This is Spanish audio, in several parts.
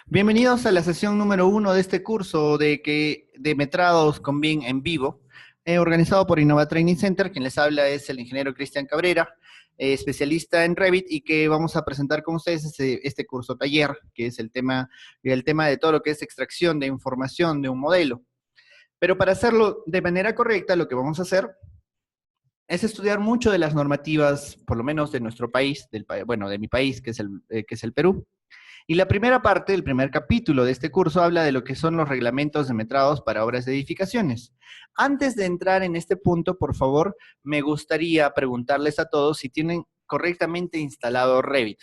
Bienvenidos a la sesión número 1 de este curso de metrados con BIM en vivo, organizado por Innova Training Center. Quien les habla es el ingeniero Cristian Cabrera, especialista en Revit, y que vamos a presentar con ustedes este curso taller, que es el tema de todo lo que es extracción de información de un modelo. Pero para hacerlo de manera correcta, lo que vamos a hacer es estudiar mucho de las normativas, por lo menos de nuestro país, bueno, de mi país, que es el Perú. Y la primera parte, el primer capítulo de este curso, habla de lo que son los reglamentos de metrados para obras de edificaciones. Antes de entrar en este punto, por favor, me gustaría preguntarles a todos si tienen correctamente instalado Revit.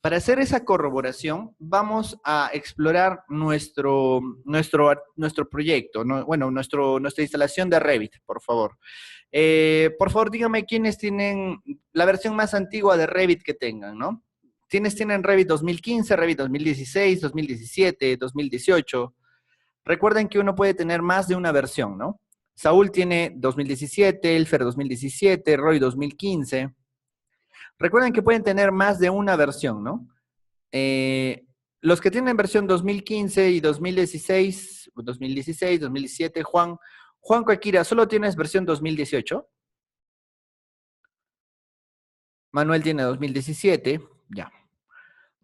Para hacer esa corroboración, vamos a explorar nuestro proyecto, ¿no? Bueno, nuestra instalación de Revit, por favor. Por favor, díganme quiénes tienen la versión más antigua de Revit que tengan, ¿no? ¿Quiénes tienen Revit 2015, Revit 2016, 2017, 2018? Recuerden que uno puede tener más de una versión, ¿no? Saúl tiene 2017, Elfer 2017, Roy 2015. Recuerden que pueden tener más de una versión, ¿no? Los que tienen versión 2015 y 2016, 2017, Juan Coaquira, ¿solo tienes versión 2018? Manuel tiene 2017, ya.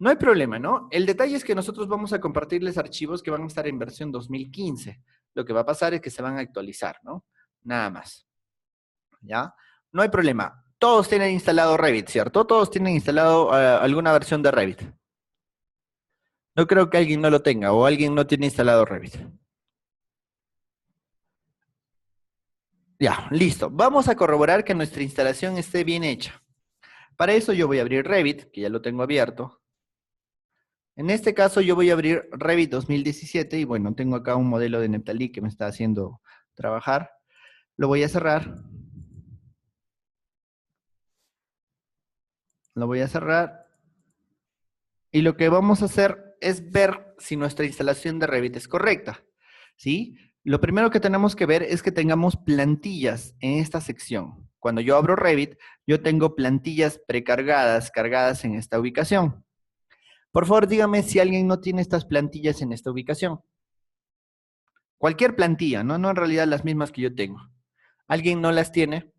No hay problema, ¿no? El detalle es que nosotros vamos a compartirles archivos que van a estar en versión 2015. Lo que va a pasar es que se van a actualizar, ¿no? Nada más, ¿ya? No hay problema. Todos tienen instalado Revit, ¿cierto? Todos tienen instalado alguna versión de Revit. No creo que alguien no lo tenga o alguien no tiene instalado Revit. Ya, listo. Vamos a corroborar que nuestra instalación esté bien hecha. Para eso yo voy a abrir Revit, que ya lo tengo abierto. En este caso yo voy a abrir Revit 2017 y bueno, tengo acá un modelo de Neptali que me está haciendo trabajar. Lo voy a cerrar. Lo voy a cerrar. Y lo que vamos a hacer es ver si nuestra instalación de Revit es correcta, ¿sí? Lo primero que tenemos que ver es que tengamos plantillas en esta sección. Cuando yo abro Revit, yo tengo plantillas precargadas, cargadas en esta ubicación. Por favor, dígame si alguien no tiene estas plantillas en esta ubicación. Cualquier plantilla, ¿no? No en realidad las mismas que yo tengo. ¿Alguien no las tiene?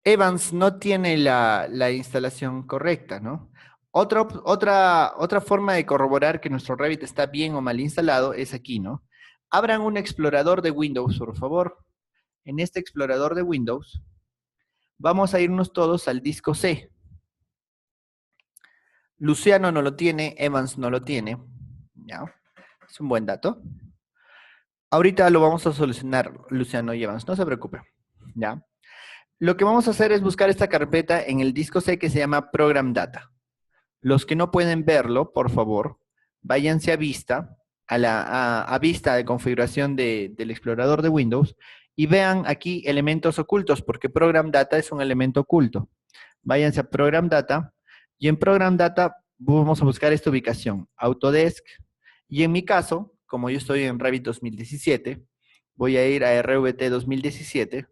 Evans no tiene la instalación correcta, ¿no? Otra forma de corroborar que nuestro Revit está bien o mal instalado es aquí, ¿no? Abran un explorador de Windows, por favor. En este explorador de Windows, vamos a irnos todos al disco C. Luciano no lo tiene, Evans no lo tiene. ¿Ya? Es un buen dato. Ahorita lo vamos a solucionar, Luciano y Evans, no se preocupe. ¿Ya? Lo que vamos a hacer es buscar esta carpeta en el disco C que se llama Program Data. Los que no pueden verlo, por favor, váyanse a vista, a vista de configuración del explorador de Windows y vean aquí elementos ocultos, porque Program Data es un elemento oculto. Váyanse a Program Data y en Program Data vamos a buscar esta ubicación, Autodesk, y en mi caso, como yo estoy en Revit 2017, voy a ir a RVT 2017,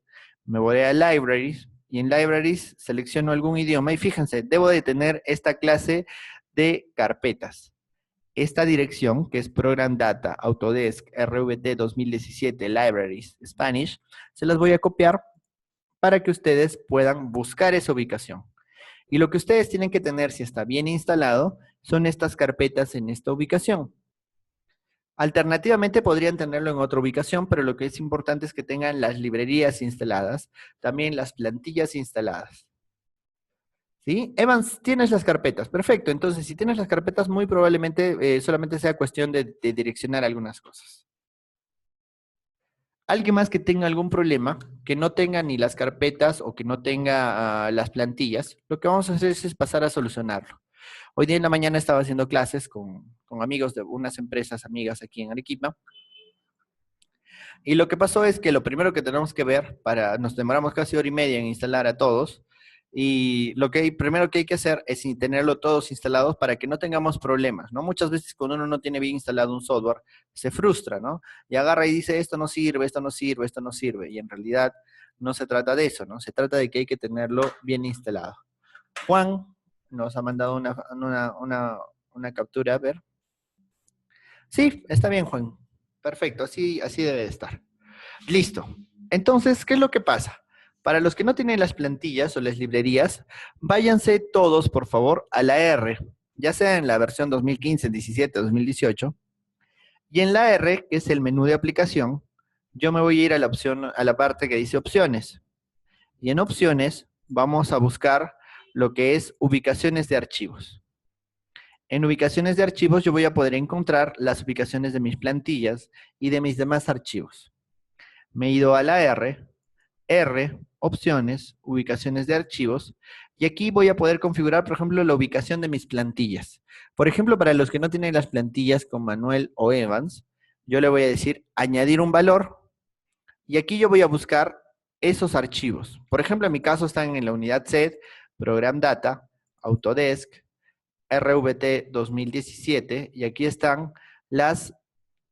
me voy a Libraries, y en Libraries selecciono algún idioma y fíjense, debo de tener esta clase de carpetas. Esta dirección, que es Program Data, Autodesk, RVT 2017, Libraries, Spanish, se las voy a copiar para que ustedes puedan buscar esa ubicación. Y lo que ustedes tienen que tener, si está bien instalado, son estas carpetas en esta ubicación. Alternativamente podrían tenerlo en otra ubicación, pero lo que es importante es que tengan las librerías instaladas, también las plantillas instaladas. ¿Sí? Evans, tienes las carpetas. Perfecto. Entonces, si tienes las carpetas, muy probablemente solamente sea cuestión de direccionar algunas cosas. Alguien más que tenga algún problema, que no tenga ni las carpetas o que no tenga las plantillas, lo que vamos a hacer es pasar a solucionarlo. Hoy día en la mañana estaba haciendo clases con amigos de unas empresas amigas aquí en Arequipa. Y lo que pasó es que lo primero que tenemos que ver, nos demoramos casi hora y media en instalar a todos, y primero que hay que hacer es tenerlo todos instalados para que no tengamos problemas, ¿no? Muchas veces cuando uno no tiene bien instalado un software, se frustra, ¿no? Y agarra y dice, esto no sirve, esto no sirve, esto no sirve, y en realidad no se trata de eso, ¿no? Se trata de que hay que tenerlo bien instalado. Juan, nos ha mandado una captura, a ver. Sí, está bien, Juan. Perfecto, así debe de estar. Listo. Entonces, ¿qué es lo que pasa? Para los que no tienen las plantillas o las librerías, váyanse todos, por favor, a la R, ya sea en la versión 2015, 17, 2018. Y en la R, que es el menú de aplicación, yo me voy a ir a la opción, a la parte que dice opciones. Y en opciones vamos a buscar lo que es ubicaciones de archivos. En ubicaciones de archivos yo voy a poder encontrar las ubicaciones de mis plantillas y de mis demás archivos. Me he ido a la R, opciones, ubicaciones de archivos, y aquí voy a poder configurar, por ejemplo, la ubicación de mis plantillas. Por ejemplo, para los que no tienen las plantillas con Manuel o Evans, yo le voy a decir añadir un valor, y aquí yo voy a buscar esos archivos. Por ejemplo, en mi caso están en la unidad set, Program Data, Autodesk, RVT 2017, y aquí están las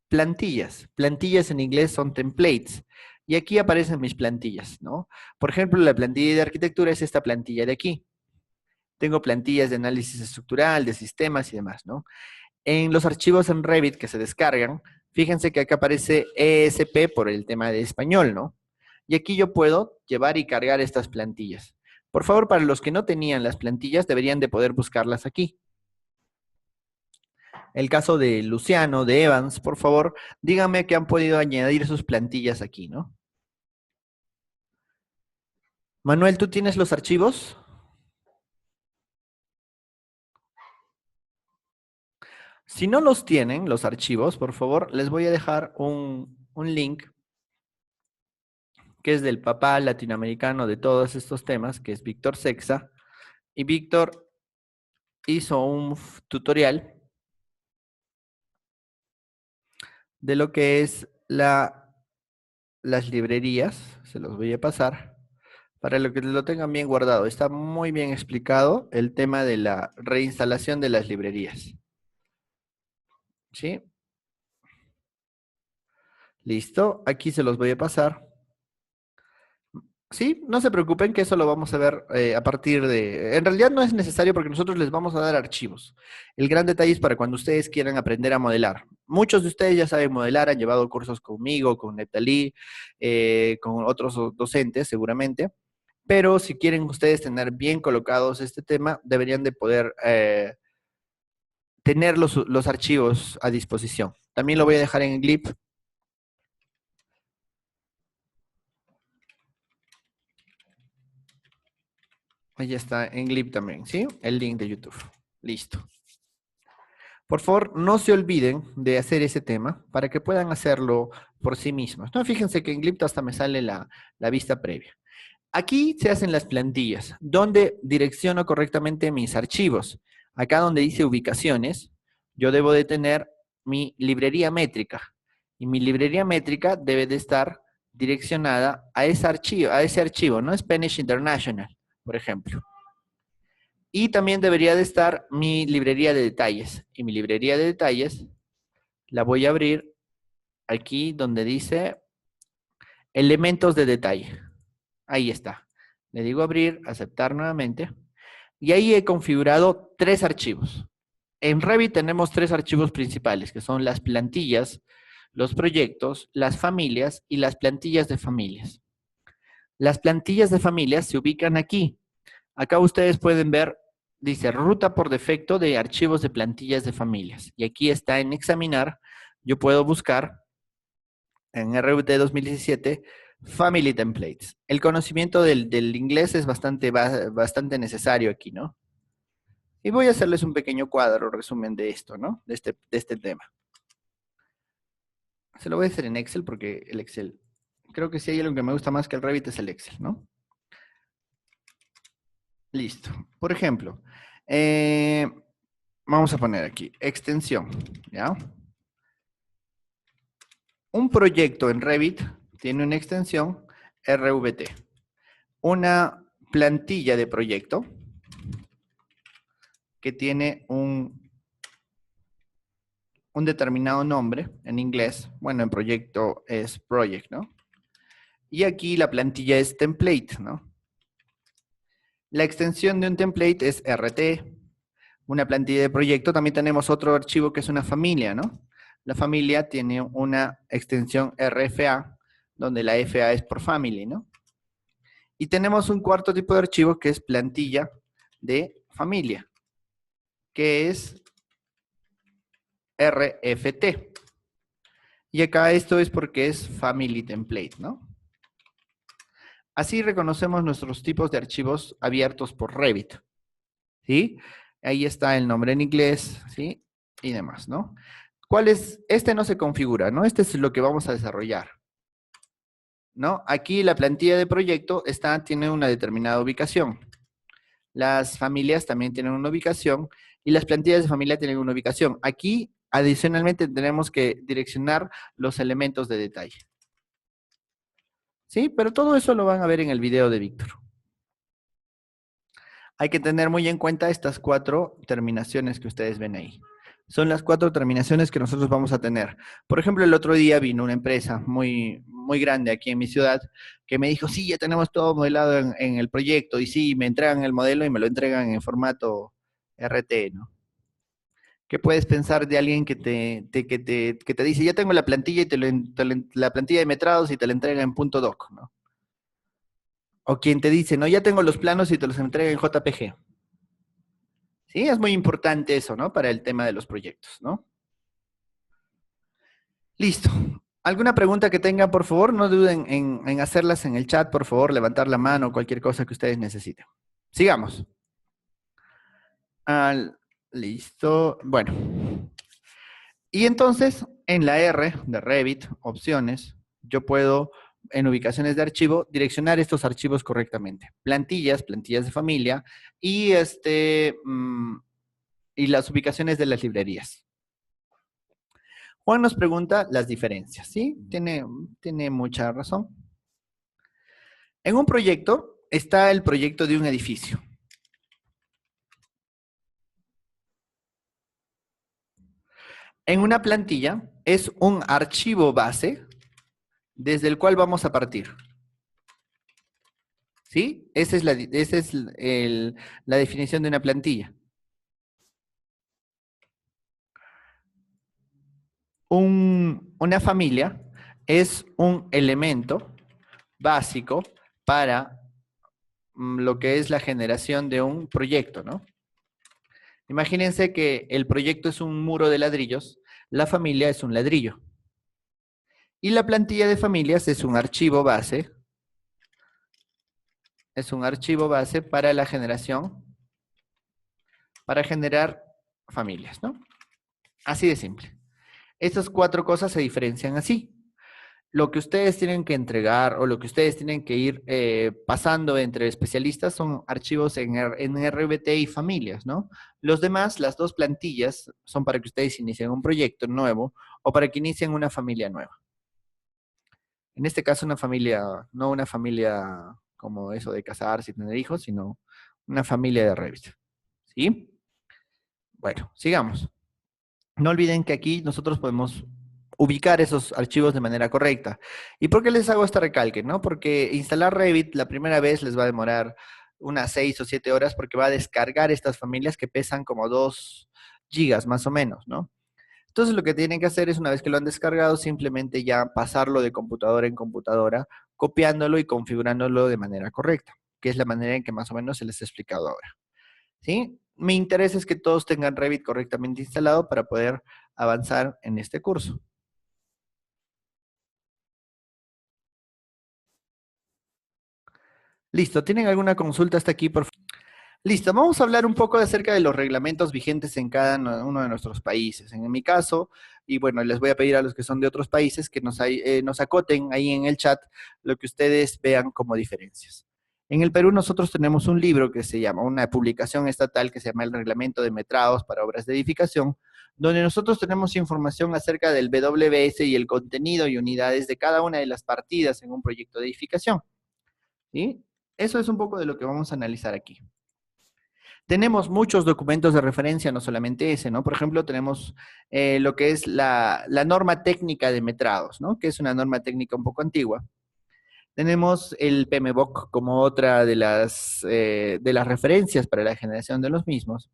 plantillas. Plantillas en inglés son templates. Y aquí aparecen mis plantillas, ¿no? Por ejemplo, la plantilla de arquitectura es esta plantilla de aquí. Tengo plantillas de análisis estructural, de sistemas y demás, ¿no? En los archivos en Revit que se descargan, fíjense que acá aparece ESP por el tema de español, ¿no? Y aquí yo puedo llevar y cargar estas plantillas. Por favor, para los que no tenían las plantillas, deberían de poder buscarlas aquí. El caso de Luciano, de Evans, por favor, díganme que han podido añadir sus plantillas aquí, ¿no? Manuel, ¿tú tienes los archivos? Si no los tienen, los archivos, por favor, les voy a dejar un link que es del papá latinoamericano de todos estos temas, que es Víctor Sexa. Y Víctor hizo un tutorial de lo que es las librerías. Se los voy a pasar para lo que lo tengan bien guardado. Está muy bien explicado el tema de la reinstalación de las librerías. ¿Sí? Listo. Aquí se los voy a pasar. Sí, no se preocupen que eso lo vamos a ver a partir de... En realidad no es necesario porque nosotros les vamos a dar archivos. El gran detalle es para cuando ustedes quieran aprender a modelar. Muchos de ustedes ya saben modelar, han llevado cursos conmigo, con Neptalí, con otros docentes seguramente. Pero si quieren ustedes tener bien colocados este tema, deberían de poder tener los archivos a disposición. También lo voy a dejar en Glip. Ahí está, en Glip también, ¿sí? El link de YouTube. Listo. Por favor, no se olviden de hacer ese tema para que puedan hacerlo por sí mismos. No, fíjense que en Glip hasta me sale la vista previa. Aquí se hacen las plantillas, donde direcciono correctamente mis archivos. Acá donde dice ubicaciones, yo debo de tener mi librería métrica. Y mi librería métrica debe de estar direccionada a ese archivo, ¿no? Spanish International, por ejemplo. Y también debería de estar mi librería de detalles. Y mi librería de detalles la voy a abrir aquí donde dice elementos de detalle. Ahí está. Le digo abrir, aceptar nuevamente. Y ahí he configurado 3 archivos. En Revit tenemos 3 archivos principales, que son las plantillas, los proyectos, las familias y las plantillas de familias. Las plantillas de familias se ubican aquí. Acá ustedes pueden ver, dice ruta por defecto de archivos de plantillas de familias. Y aquí está en examinar. Yo puedo buscar en RVT 2017 Family Templates. El conocimiento del inglés es bastante necesario aquí, ¿no? Y voy a hacerles un pequeño cuadro, resumen de esto, ¿no? De este tema. Se lo voy a hacer en Excel porque el Excel, creo que si hay algo que me gusta más que el Revit es el Excel, ¿no? Listo. Por ejemplo, vamos a poner aquí, extensión, ¿ya? Un proyecto en Revit tiene una extensión RVT. Una plantilla de proyecto que tiene un determinado nombre en inglés. Bueno, en proyecto es project, ¿no? Y aquí la plantilla es template, ¿no? La extensión de un template es RT, una plantilla de proyecto, también tenemos otro archivo que es una familia, ¿no? La familia tiene una extensión RFA, donde la FA es por family, ¿no? Y tenemos un cuarto tipo de archivo que es plantilla de familia, que es RFT. Y acá esto es porque es family template, ¿no? Así reconocemos nuestros tipos de archivos abiertos por Revit, ¿sí? Ahí está el nombre en inglés, ¿sí? Y demás, ¿no? ¿Cuál es? Este no se configura, ¿no? Este es lo que vamos a desarrollar, ¿no? Aquí la plantilla de proyecto tiene una determinada ubicación. Las familias también tienen una ubicación y las plantillas de familia tienen una ubicación. Aquí, adicionalmente, tenemos que direccionar los elementos de detalle. ¿Sí? Pero todo eso lo van a ver en el video de Víctor. Hay que tener muy en cuenta estas 4 terminaciones que ustedes ven ahí. Son las 4 terminaciones que nosotros vamos a tener. Por ejemplo, el otro día vino una empresa muy grande aquí en mi ciudad que me dijo, sí, ya tenemos todo modelado en el proyecto y sí, me entregan el modelo y me lo entregan en formato RT, ¿no? ¿Qué puedes pensar de alguien que te dice, ya tengo la plantilla y la plantilla de metrados y te la entrega en punto .doc, ¿no? O quien te dice, no, ya tengo los planos y te los entrega en JPG. Sí, es muy importante eso, ¿no? Para el tema de los proyectos, ¿no? Listo. ¿Alguna pregunta que tengan, por favor? No duden en hacerlas en el chat, por favor, levantar la mano, cualquier cosa que ustedes necesiten. Sigamos. Listo. Bueno. Y entonces, en la R de Revit, opciones, yo puedo, en ubicaciones de archivo, direccionar estos archivos correctamente. Plantillas de familia y, y las ubicaciones de las librerías. Juan nos pregunta las diferencias, ¿sí? Tiene mucha razón. En un proyecto está el proyecto de un edificio. En una plantilla es un archivo base desde el cual vamos a partir. ¿Sí? Esa es la definición de una plantilla. Una familia es un elemento básico para lo que es la generación de un proyecto, ¿no? Imagínense que el proyecto es un muro de ladrillos, la familia es un ladrillo. Y la plantilla de familias es un archivo base para la generación, para generar familias, ¿no? Así de simple. Estas 4 cosas se diferencian así. Lo que ustedes tienen que entregar o lo que ustedes tienen que ir pasando entre especialistas son archivos en RBT y familias, ¿no? Los demás, las 2 plantillas, son para que ustedes inicien un proyecto nuevo o para que inicien una familia nueva. En este caso, una familia, no una familia como eso de casarse y tener hijos, sino una familia de Revit. ¿Sí? Bueno, sigamos. No olviden que aquí nosotros podemos ubicar esos archivos de manera correcta. ¿Y por qué les hago esta recalque? ¿No? Porque instalar Revit la primera vez les va a demorar unas 6 o 7 horas porque va a descargar estas familias que pesan como 2 gigas más o menos, ¿no? Entonces lo que tienen que hacer es, una vez que lo han descargado, simplemente ya pasarlo de computadora en computadora, copiándolo y configurándolo de manera correcta, que es la manera en que más o menos se les ha explicado ahora. ¿Sí? Mi interés es que todos tengan Revit correctamente instalado para poder avanzar en este curso. Listo, ¿tienen alguna consulta hasta aquí, por favor? Listo, vamos a hablar un poco acerca de los reglamentos vigentes en cada uno de nuestros países. En mi caso, y bueno, les voy a pedir a los que son de otros países que nos acoten ahí en el chat lo que ustedes vean como diferencias. En el Perú nosotros tenemos un libro que se llama, una publicación estatal que se llama el Reglamento de Metrados para Obras de Edificación, donde nosotros tenemos información acerca del WBS y el contenido y unidades de cada una de las partidas en un proyecto de edificación. ¿Sí? Eso es un poco de lo que vamos a analizar aquí. Tenemos muchos documentos de referencia, no solamente ese, ¿no? Por ejemplo, tenemos lo que es la norma técnica de metrados, ¿no? Que es una norma técnica un poco antigua. Tenemos el PMBOK como otra de las referencias para la generación de los mismos.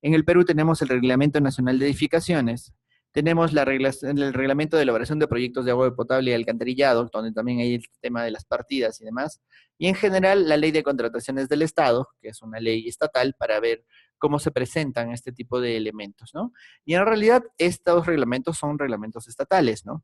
En el Perú tenemos el Reglamento Nacional de Edificaciones, tenemos el Reglamento de Elaboración de Proyectos de Agua Potable y Alcantarillado, donde también hay el tema de las partidas y demás, y en general la Ley de Contrataciones del Estado, que es una ley estatal para ver cómo se presentan este tipo de elementos, ¿no? Y en realidad estos reglamentos son reglamentos estatales, ¿no?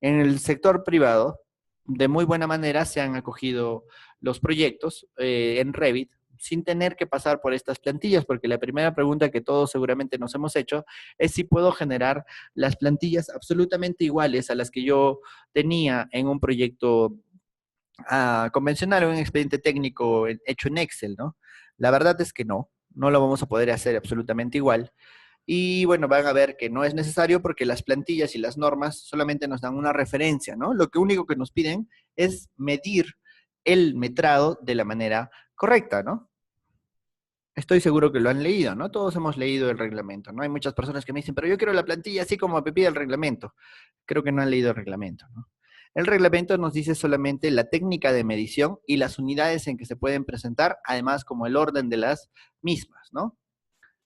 En el sector privado, de muy buena manera se han acogido los proyectos en Revit sin tener que pasar por estas plantillas, porque la primera pregunta que todos seguramente nos hemos hecho es si puedo generar las plantillas absolutamente iguales a las que yo tenía en un proyecto convencional o un expediente técnico hecho en Excel, ¿no? La verdad es que no lo vamos a poder hacer absolutamente igual. Y bueno, van a ver que no es necesario porque las plantillas y las normas solamente nos dan una referencia, ¿no? Lo que único que nos piden es medir el metrado de la manera correcta, ¿no? Estoy seguro que lo han leído, ¿no? Todos hemos leído el reglamento, ¿no? Hay muchas personas que me dicen, pero yo quiero la plantilla así como me pide el reglamento. Creo que no han leído el reglamento, ¿no? El reglamento nos dice solamente la técnica de medición y las unidades en que se pueden presentar, además como el orden de las mismas, ¿no?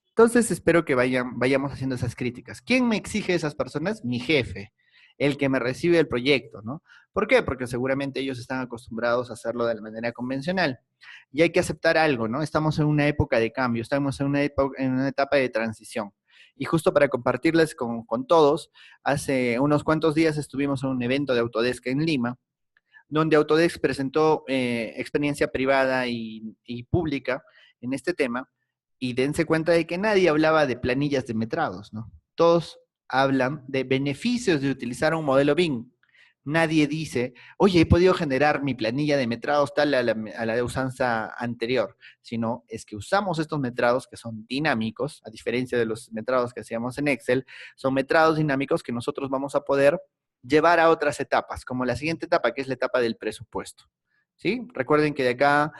Entonces espero que vayamos haciendo esas críticas. ¿Quién me exige esas personas? Mi jefe, el que me recibe el proyecto, ¿no? ¿Por qué? Porque seguramente ellos están acostumbrados a hacerlo de la manera convencional. Y hay que aceptar algo, ¿no? Estamos en una época de cambio, estamos en una etapa de transición. Y justo para compartirles con todos, hace unos cuantos días estuvimos en un evento de Autodesk en Lima, donde Autodesk presentó experiencia privada y pública en este tema, y dense cuenta de que nadie hablaba de planillas de metrados, ¿no? Todos hablan de beneficios de utilizar un modelo BIM. Nadie dice, oye, he podido generar mi planilla de metrados tal a la de usanza anterior, sino es que usamos estos metrados que son dinámicos, a diferencia de los metrados que hacíamos en Excel, son metrados dinámicos que nosotros vamos a poder llevar a otras etapas, como la siguiente etapa, que es la etapa del presupuesto. ¿Sí? Recuerden que de acá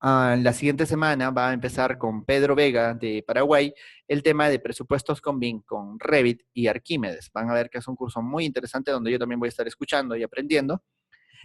a la siguiente semana va a empezar con Pedro Vega de Paraguay el tema de presupuestos con BIM, con Revit y Arquímedes. Van a ver que es un curso muy interesante donde yo también voy a estar escuchando y aprendiendo.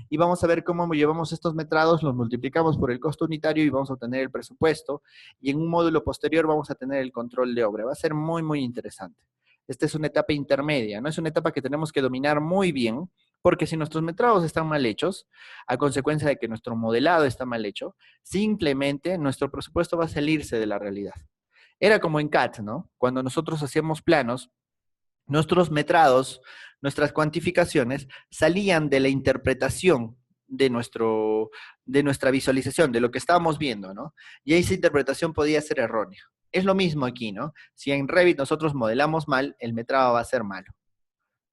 Y vamos a ver cómo llevamos estos metrados, los multiplicamos por el costo unitario y vamos a obtener el presupuesto. Y en un módulo posterior vamos a tener el control de obra. Va a ser muy, muy interesante. Esta es una etapa intermedia, ¿no? Es una etapa que tenemos que dominar muy bien, porque si nuestros metrados están mal hechos, a consecuencia de que nuestro modelado está mal hecho, simplemente nuestro presupuesto va a salirse de la realidad. Era como en CAT, ¿no? Cuando nosotros hacíamos planos, nuestros metrados, nuestras cuantificaciones salían de la interpretación de nuestra visualización, de lo que estábamos viendo, ¿no? Y esa interpretación podía ser errónea. Es lo mismo aquí, ¿no? Si en Revit nosotros modelamos mal, el metrado va a ser malo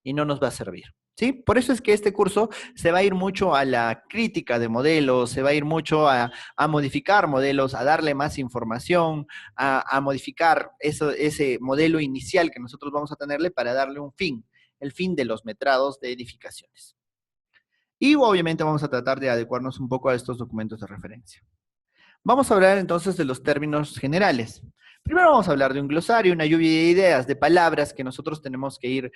y no nos va a servir. ¿Sí? Por eso es que este curso se va a ir mucho a la crítica de modelos, se va a ir mucho a modificar modelos, a darle más información, a modificar ese modelo inicial que nosotros vamos a tenerle para darle un fin, el fin de los metrados de edificaciones. Y obviamente vamos a tratar de adecuarnos un poco a estos documentos de referencia. Vamos a hablar entonces de los términos generales. Primero vamos a hablar de un glosario, una lluvia de ideas, de palabras que nosotros tenemos que ir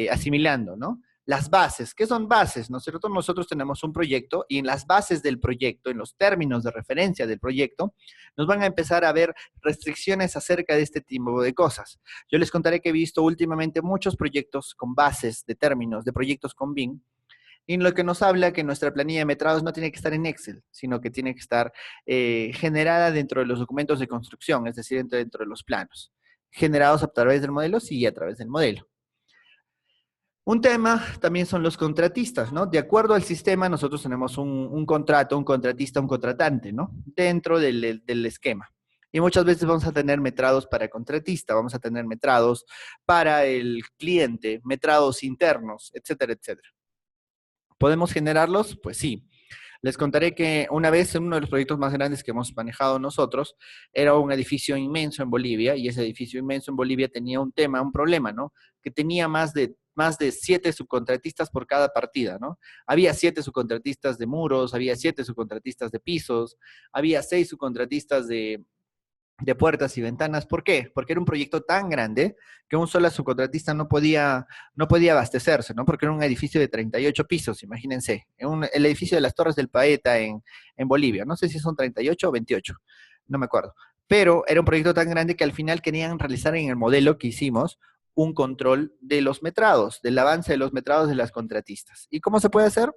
asimilando, ¿no? Las bases, ¿qué son bases? ¿No es cierto? Nosotros tenemos un proyecto y en las bases del proyecto, en los términos de referencia del proyecto, nos van a empezar a ver restricciones acerca de este tipo de cosas. Yo les contaré que he visto últimamente muchos proyectos con bases de términos, de proyectos con BIM, y lo que nos habla que nuestra planilla de metrados no tiene que estar en Excel, sino que tiene que estar generada dentro de los documentos de construcción, es decir, dentro de los planos. Generados a través del modelo, sí, a través del modelo. Un tema también son los contratistas, ¿no? De acuerdo al sistema, nosotros tenemos un contrato, un contratista, un contratante, ¿no? Dentro del esquema. Y muchas veces vamos a tener metrados para contratista, vamos a tener metrados para el cliente, metrados internos, etcétera, etcétera. ¿Podemos generarlos? Pues sí. Les contaré que una vez en uno de los proyectos más grandes que hemos manejado nosotros, era un edificio inmenso en Bolivia, y ese edificio inmenso en Bolivia tenía un tema, un problema, ¿no? Que tenía más de 7 subcontratistas por cada partida, ¿no? Había 7 subcontratistas de muros, había 7 subcontratistas de pisos, había 6 subcontratistas de puertas y ventanas. ¿Por qué? Porque era un proyecto tan grande que un solo subcontratista no podía abastecerse, ¿no? Porque era un edificio de 38 pisos, imagínense. El edificio de las Torres del Paeta en Bolivia. No sé si son 38 o 28, no me acuerdo. pero era un proyecto tan grande que al final querían realizar en el modelo que hicimos un control de los metrados, del avance de los metrados de las contratistas. ¿Y cómo se puede hacer?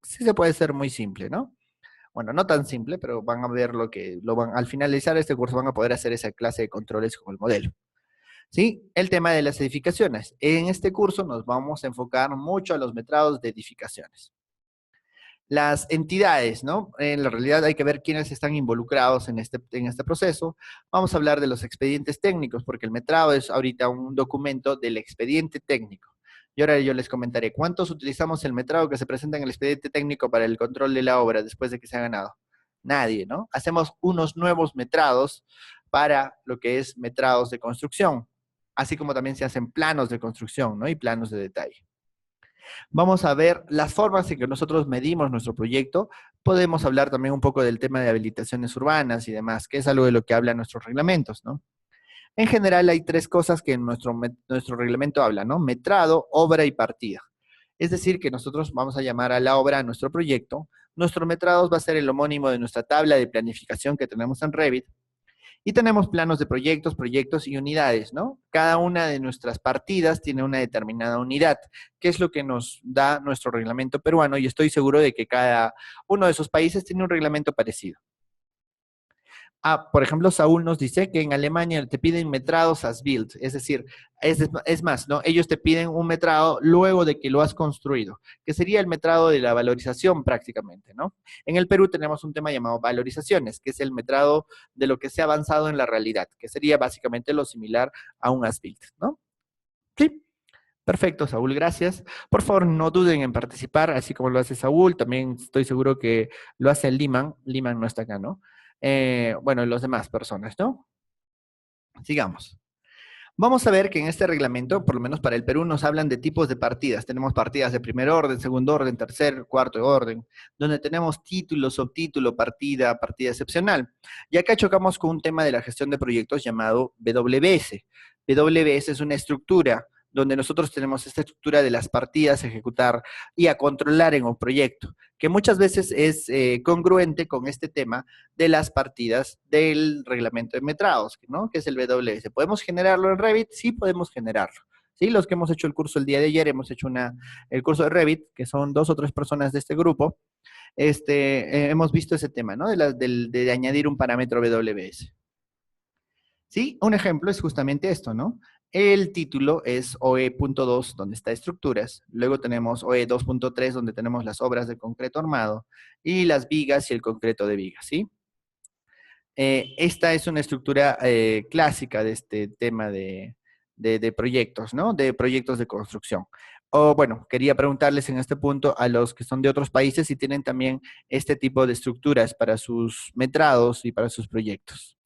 Sí se puede hacer muy simple, ¿no? Bueno, no tan simple, pero van a ver al finalizar este curso van a poder hacer esa clase de controles con el modelo. ¿Sí? El tema de las edificaciones. En este curso nos vamos a enfocar mucho a los metrados de edificaciones. Las entidades, ¿no? En la realidad hay que ver quiénes están involucrados en este proceso. Vamos a hablar de los expedientes técnicos, porque el metrado es ahorita un documento del expediente técnico. Y ahora yo les comentaré cuántos utilizamos el metrado que se presenta en el expediente técnico para el control de la obra después de que se ha ganado. Nadie, ¿no? Hacemos unos nuevos metrados para lo que es metrados de construcción, así como también se hacen planos de construcción, ¿no? Y planos de detalle. Vamos a ver las formas en que nosotros medimos nuestro proyecto. Podemos hablar también un poco del tema de habilitaciones urbanas y demás, que es algo de lo que hablan nuestros reglamentos, ¿no? En general hay tres cosas que en nuestro reglamento habla, ¿no? Metrado, obra y partida. Es decir, que nosotros vamos a llamar a la obra a nuestro proyecto. Nuestro metrados va a ser el homónimo de nuestra tabla de planificación que tenemos en Revit. Y tenemos planos de proyectos y unidades, ¿no? Cada una de nuestras partidas tiene una determinada unidad, que es lo que nos da nuestro reglamento peruano, y estoy seguro de que cada uno de esos países tiene un reglamento parecido. Por ejemplo, Saúl nos dice que en Alemania te piden metrados as built, es decir, es más, ¿no? Ellos te piden un metrado luego de que lo has construido, que sería el metrado de la valorización prácticamente, ¿no? En el Perú tenemos un tema llamado valorizaciones, que es el metrado de lo que se ha avanzado en la realidad, que sería básicamente lo similar a un as built, ¿no? Sí. Perfecto, Saúl, gracias. Por favor, no duden en participar, así como lo hace Saúl. También estoy seguro que lo hace Liman. Liman no está acá, ¿no? Bueno, y los demás personas, ¿no? Sigamos. Vamos a ver que en este reglamento, por lo menos para el Perú, nos hablan de tipos de partidas. Tenemos partidas de primer orden, segundo orden, tercer, cuarto orden, donde tenemos título, subtítulo, partida, partida excepcional. Y acá chocamos con un tema de la gestión de proyectos llamado WBS. WBS es una estructura donde nosotros tenemos esta estructura de las partidas a ejecutar y a controlar en un proyecto, que muchas veces es congruente con este tema de las partidas del reglamento de metrados, ¿no? Que es el WS. ¿Podemos generarlo en Revit? Sí, podemos generarlo. Sí, los que hemos hecho el curso el día de ayer, hemos hecho el curso de Revit, que son 2 o 3 personas de este grupo, hemos visto ese tema, ¿no? De añadir un parámetro WS. ¿Sí? Un ejemplo es justamente esto, ¿no? El título es OE.2, donde está estructuras. Luego tenemos OE 2.3, donde tenemos las obras de concreto armado y las vigas y el concreto de vigas, ¿sí? Esta es una estructura clásica de este tema de proyectos, ¿no? De proyectos de construcción. O bueno, quería preguntarles en este punto a los que son de otros países si tienen también este tipo de estructuras para sus metrados y para sus proyectos.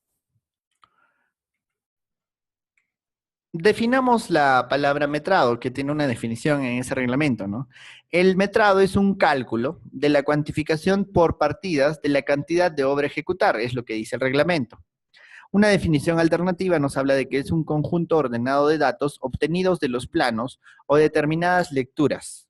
Definamos la palabra metrado, que tiene una definición en ese reglamento, ¿no? El metrado es un cálculo de la cuantificación por partidas de la cantidad de obra a ejecutar, es lo que dice el reglamento. Una definición alternativa nos habla de que es un conjunto ordenado de datos obtenidos de los planos o determinadas lecturas,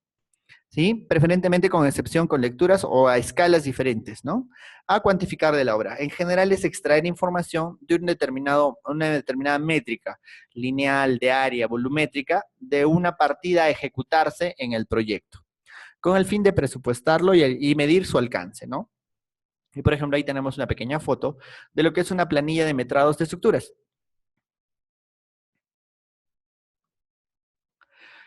¿sí? Preferentemente con excepción con lecturas o a escalas diferentes, ¿no? A cuantificar de la obra. En general es extraer información de una determinada métrica, lineal, de área, volumétrica, de una partida a ejecutarse en el proyecto, con el fin de presupuestarlo y medir su alcance, ¿no? Y por ejemplo, ahí tenemos una pequeña foto de lo que es una planilla de metrados de estructuras.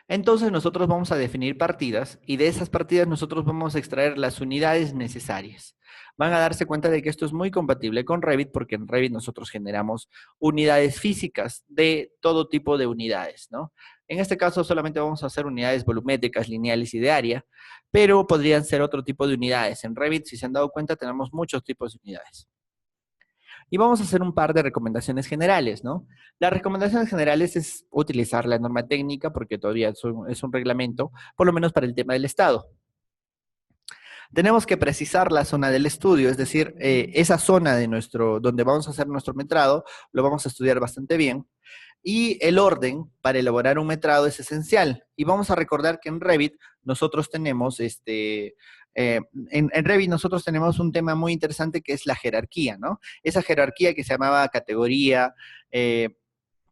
Entonces nosotros vamos a definir partidas y de esas partidas nosotros vamos a extraer las unidades necesarias. Van a darse cuenta de que esto es muy compatible con Revit porque en Revit nosotros generamos unidades físicas de todo tipo de unidades, ¿no? En este caso solamente vamos a hacer unidades volumétricas, lineales y de área, pero podrían ser otro tipo de unidades. En Revit, si se han dado cuenta, tenemos muchos tipos de unidades. Y vamos a hacer un par de recomendaciones generales, ¿no? Las recomendaciones generales es utilizar la norma técnica, porque todavía es un reglamento, por lo menos para el tema del Estado. Tenemos que precisar la zona del estudio, es decir, esa zona donde vamos a hacer nuestro metrado, lo vamos a estudiar bastante bien. Y el orden para elaborar un metrado es esencial. Y vamos a recordar que en Revit nosotros tenemos en Revit nosotros tenemos un tema muy interesante que es la jerarquía, ¿no? Esa jerarquía que se llamaba eh,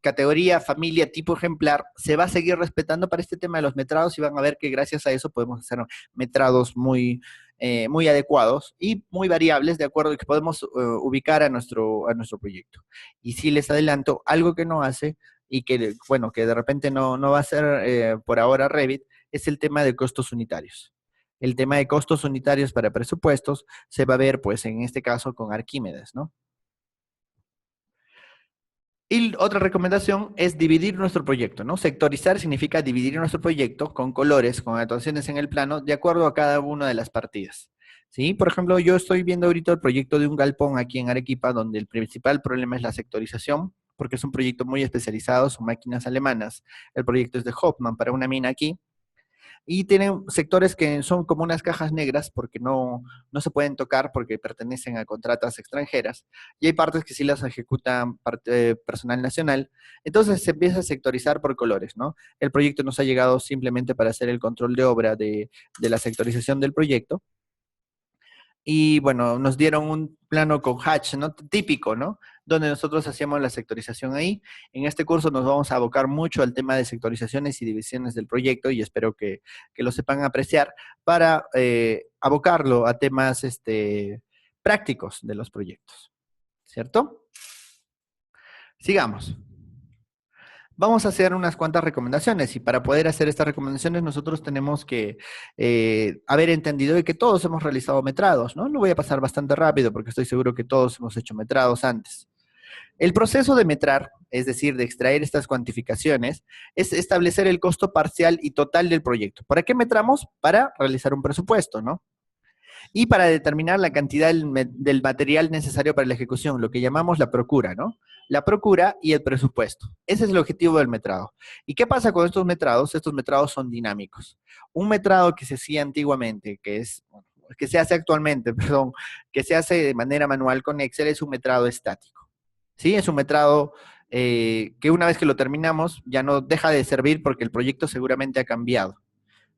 categoría, familia, tipo ejemplar, se va a seguir respetando para este tema de los metrados y van a ver que gracias a eso podemos hacer metrados muy adecuados y muy variables de acuerdo a que podemos ubicar a nuestro proyecto. Y si les adelanto, algo que no hace y que, bueno, que de repente no va a ser por ahora Revit, es el tema de costos unitarios. El tema de costos unitarios para presupuestos se va a ver, pues, en este caso con Arquímedes, ¿no? Y otra recomendación es dividir nuestro proyecto, ¿no? Sectorizar significa dividir nuestro proyecto con colores, con actuaciones en el plano, de acuerdo a cada una de las partidas. ¿Sí? Por ejemplo, yo estoy viendo ahorita el proyecto de un galpón aquí en Arequipa, donde el principal problema es la sectorización, porque es un proyecto muy especializado, son máquinas alemanas. El proyecto es de Hoffman para una mina aquí, y tienen sectores que son como unas cajas negras porque no se pueden tocar porque pertenecen a contratas extranjeras y hay partes que sí las ejecuta personal nacional. Entonces se empieza a sectorizar por colores, ¿no? El proyecto nos ha llegado simplemente para hacer el control de obra de la sectorización del proyecto y bueno, nos dieron un plano con hatch, ¿no? Típico, ¿no? Donde nosotros hacíamos la sectorización ahí. En este curso nos vamos a abocar mucho al tema de sectorizaciones y divisiones del proyecto y espero que lo sepan apreciar para abocarlo a temas prácticos de los proyectos, ¿cierto? Sigamos. Vamos a hacer unas cuantas recomendaciones y para poder hacer estas recomendaciones nosotros tenemos que haber entendido de que todos hemos realizado metrados, ¿no? Lo voy a pasar bastante rápido porque estoy seguro que todos hemos hecho metrados antes. El proceso de metrar, es decir, de extraer estas cuantificaciones, es establecer el costo parcial y total del proyecto. ¿Para qué metramos? Para realizar un presupuesto, ¿no? Y para determinar la cantidad del material necesario para la ejecución, lo que llamamos la procura, ¿no? La procura y el presupuesto. Ese es el objetivo del metrado. ¿Y qué pasa con estos metrados? Estos metrados son dinámicos. Un metrado que se hacía antiguamente, que se hace actualmente, perdón, que se hace de manera manual con Excel, es un metrado estático. ¿Sí? Es un metrado que una vez que lo terminamos ya no deja de servir porque el proyecto seguramente ha cambiado.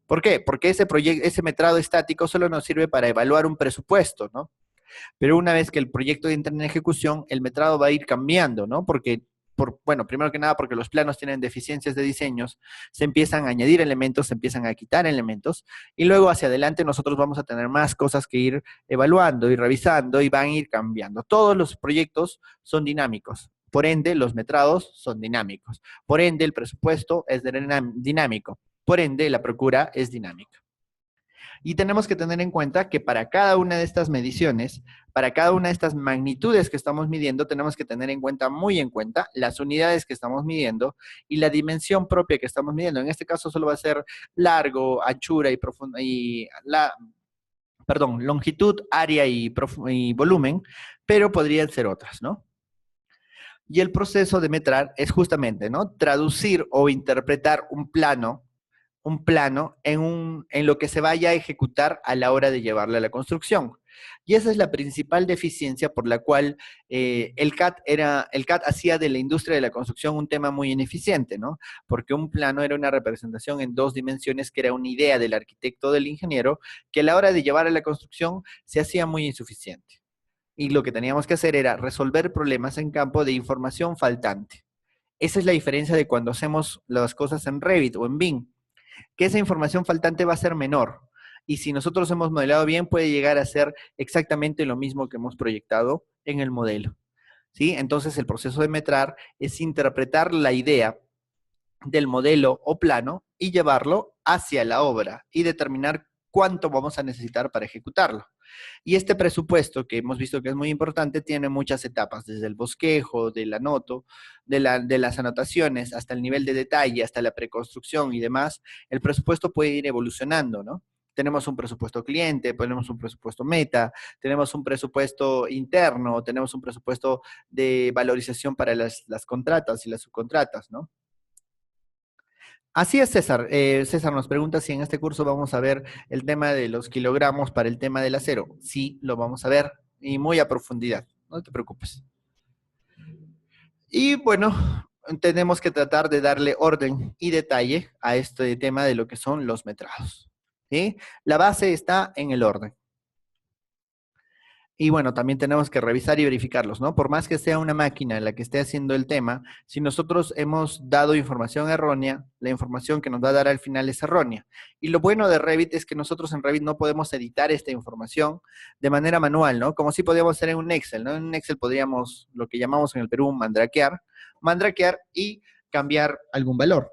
¿Por qué? Porque ese metrado estático solo nos sirve para evaluar un presupuesto, ¿no? Pero una vez que el proyecto entra en ejecución, el metrado va a ir cambiando, ¿no? Bueno, primero que nada, porque los planos tienen deficiencias de diseños, se empiezan a añadir elementos, se empiezan a quitar elementos, y luego hacia adelante nosotros vamos a tener más cosas que ir evaluando y revisando y van a ir cambiando. Todos los proyectos son dinámicos. Por ende, los metrados son dinámicos. Por ende, el presupuesto es dinámico. Por ende, la procura es dinámica. Y tenemos que tener en cuenta que para cada una de estas mediciones, para cada una de estas magnitudes que estamos midiendo, tenemos que tener en cuenta, muy en cuenta, las unidades que estamos midiendo y la dimensión propia que estamos midiendo. En este caso solo va a ser largo, anchura y longitud, área y volumen, pero podrían ser otras, ¿no? Y el proceso de metrar es justamente, ¿no? Traducir o interpretar un plano en lo que se vaya a ejecutar a la hora de llevarle a la construcción. Y esa es la principal deficiencia por la cual el CAD hacía de la industria de la construcción un tema muy ineficiente, ¿no? Porque un plano era una representación en dos dimensiones que era una idea del arquitecto o del ingeniero que a la hora de llevar a la construcción se hacía muy insuficiente. Y lo que teníamos que hacer era resolver problemas en campo de información faltante. Esa es la diferencia de cuando hacemos las cosas en Revit o en BIM, que esa información faltante va a ser menor. Y si nosotros hemos modelado bien, puede llegar a ser exactamente lo mismo que hemos proyectado en el modelo. ¿Sí? Entonces, el proceso de metrar es interpretar la idea del modelo o plano y llevarlo hacia la obra y determinar cuánto vamos a necesitar para ejecutarlo. Y este presupuesto, que hemos visto que es muy importante, tiene muchas etapas, desde el bosquejo, del anoto, de las anotaciones, hasta el nivel de detalle, hasta la preconstrucción y demás. El presupuesto puede ir evolucionando, ¿no? Tenemos un presupuesto cliente, tenemos un presupuesto meta, tenemos un presupuesto interno, tenemos un presupuesto de valorización para las contratas y las subcontratas, ¿no? Así es, César. César nos pregunta si en este curso vamos a ver el tema de los kilogramos para el tema del acero. Sí, lo vamos a ver y muy a profundidad. No te preocupes. Y bueno, tenemos que tratar de darle orden y detalle a este tema de lo que son los metrados. ¿Sí? La base está en el orden. Y bueno, también tenemos que revisar y verificarlos, ¿no? Por más que sea una máquina la que esté haciendo el tema, si nosotros hemos dado información errónea, la información que nos va a dar al final es errónea. Y lo bueno de Revit es que nosotros en Revit no podemos editar esta información de manera manual, ¿no? Como si podíamos hacer en un Excel, ¿no? En un Excel podríamos, lo que llamamos en el Perú, mandrakear y cambiar algún valor,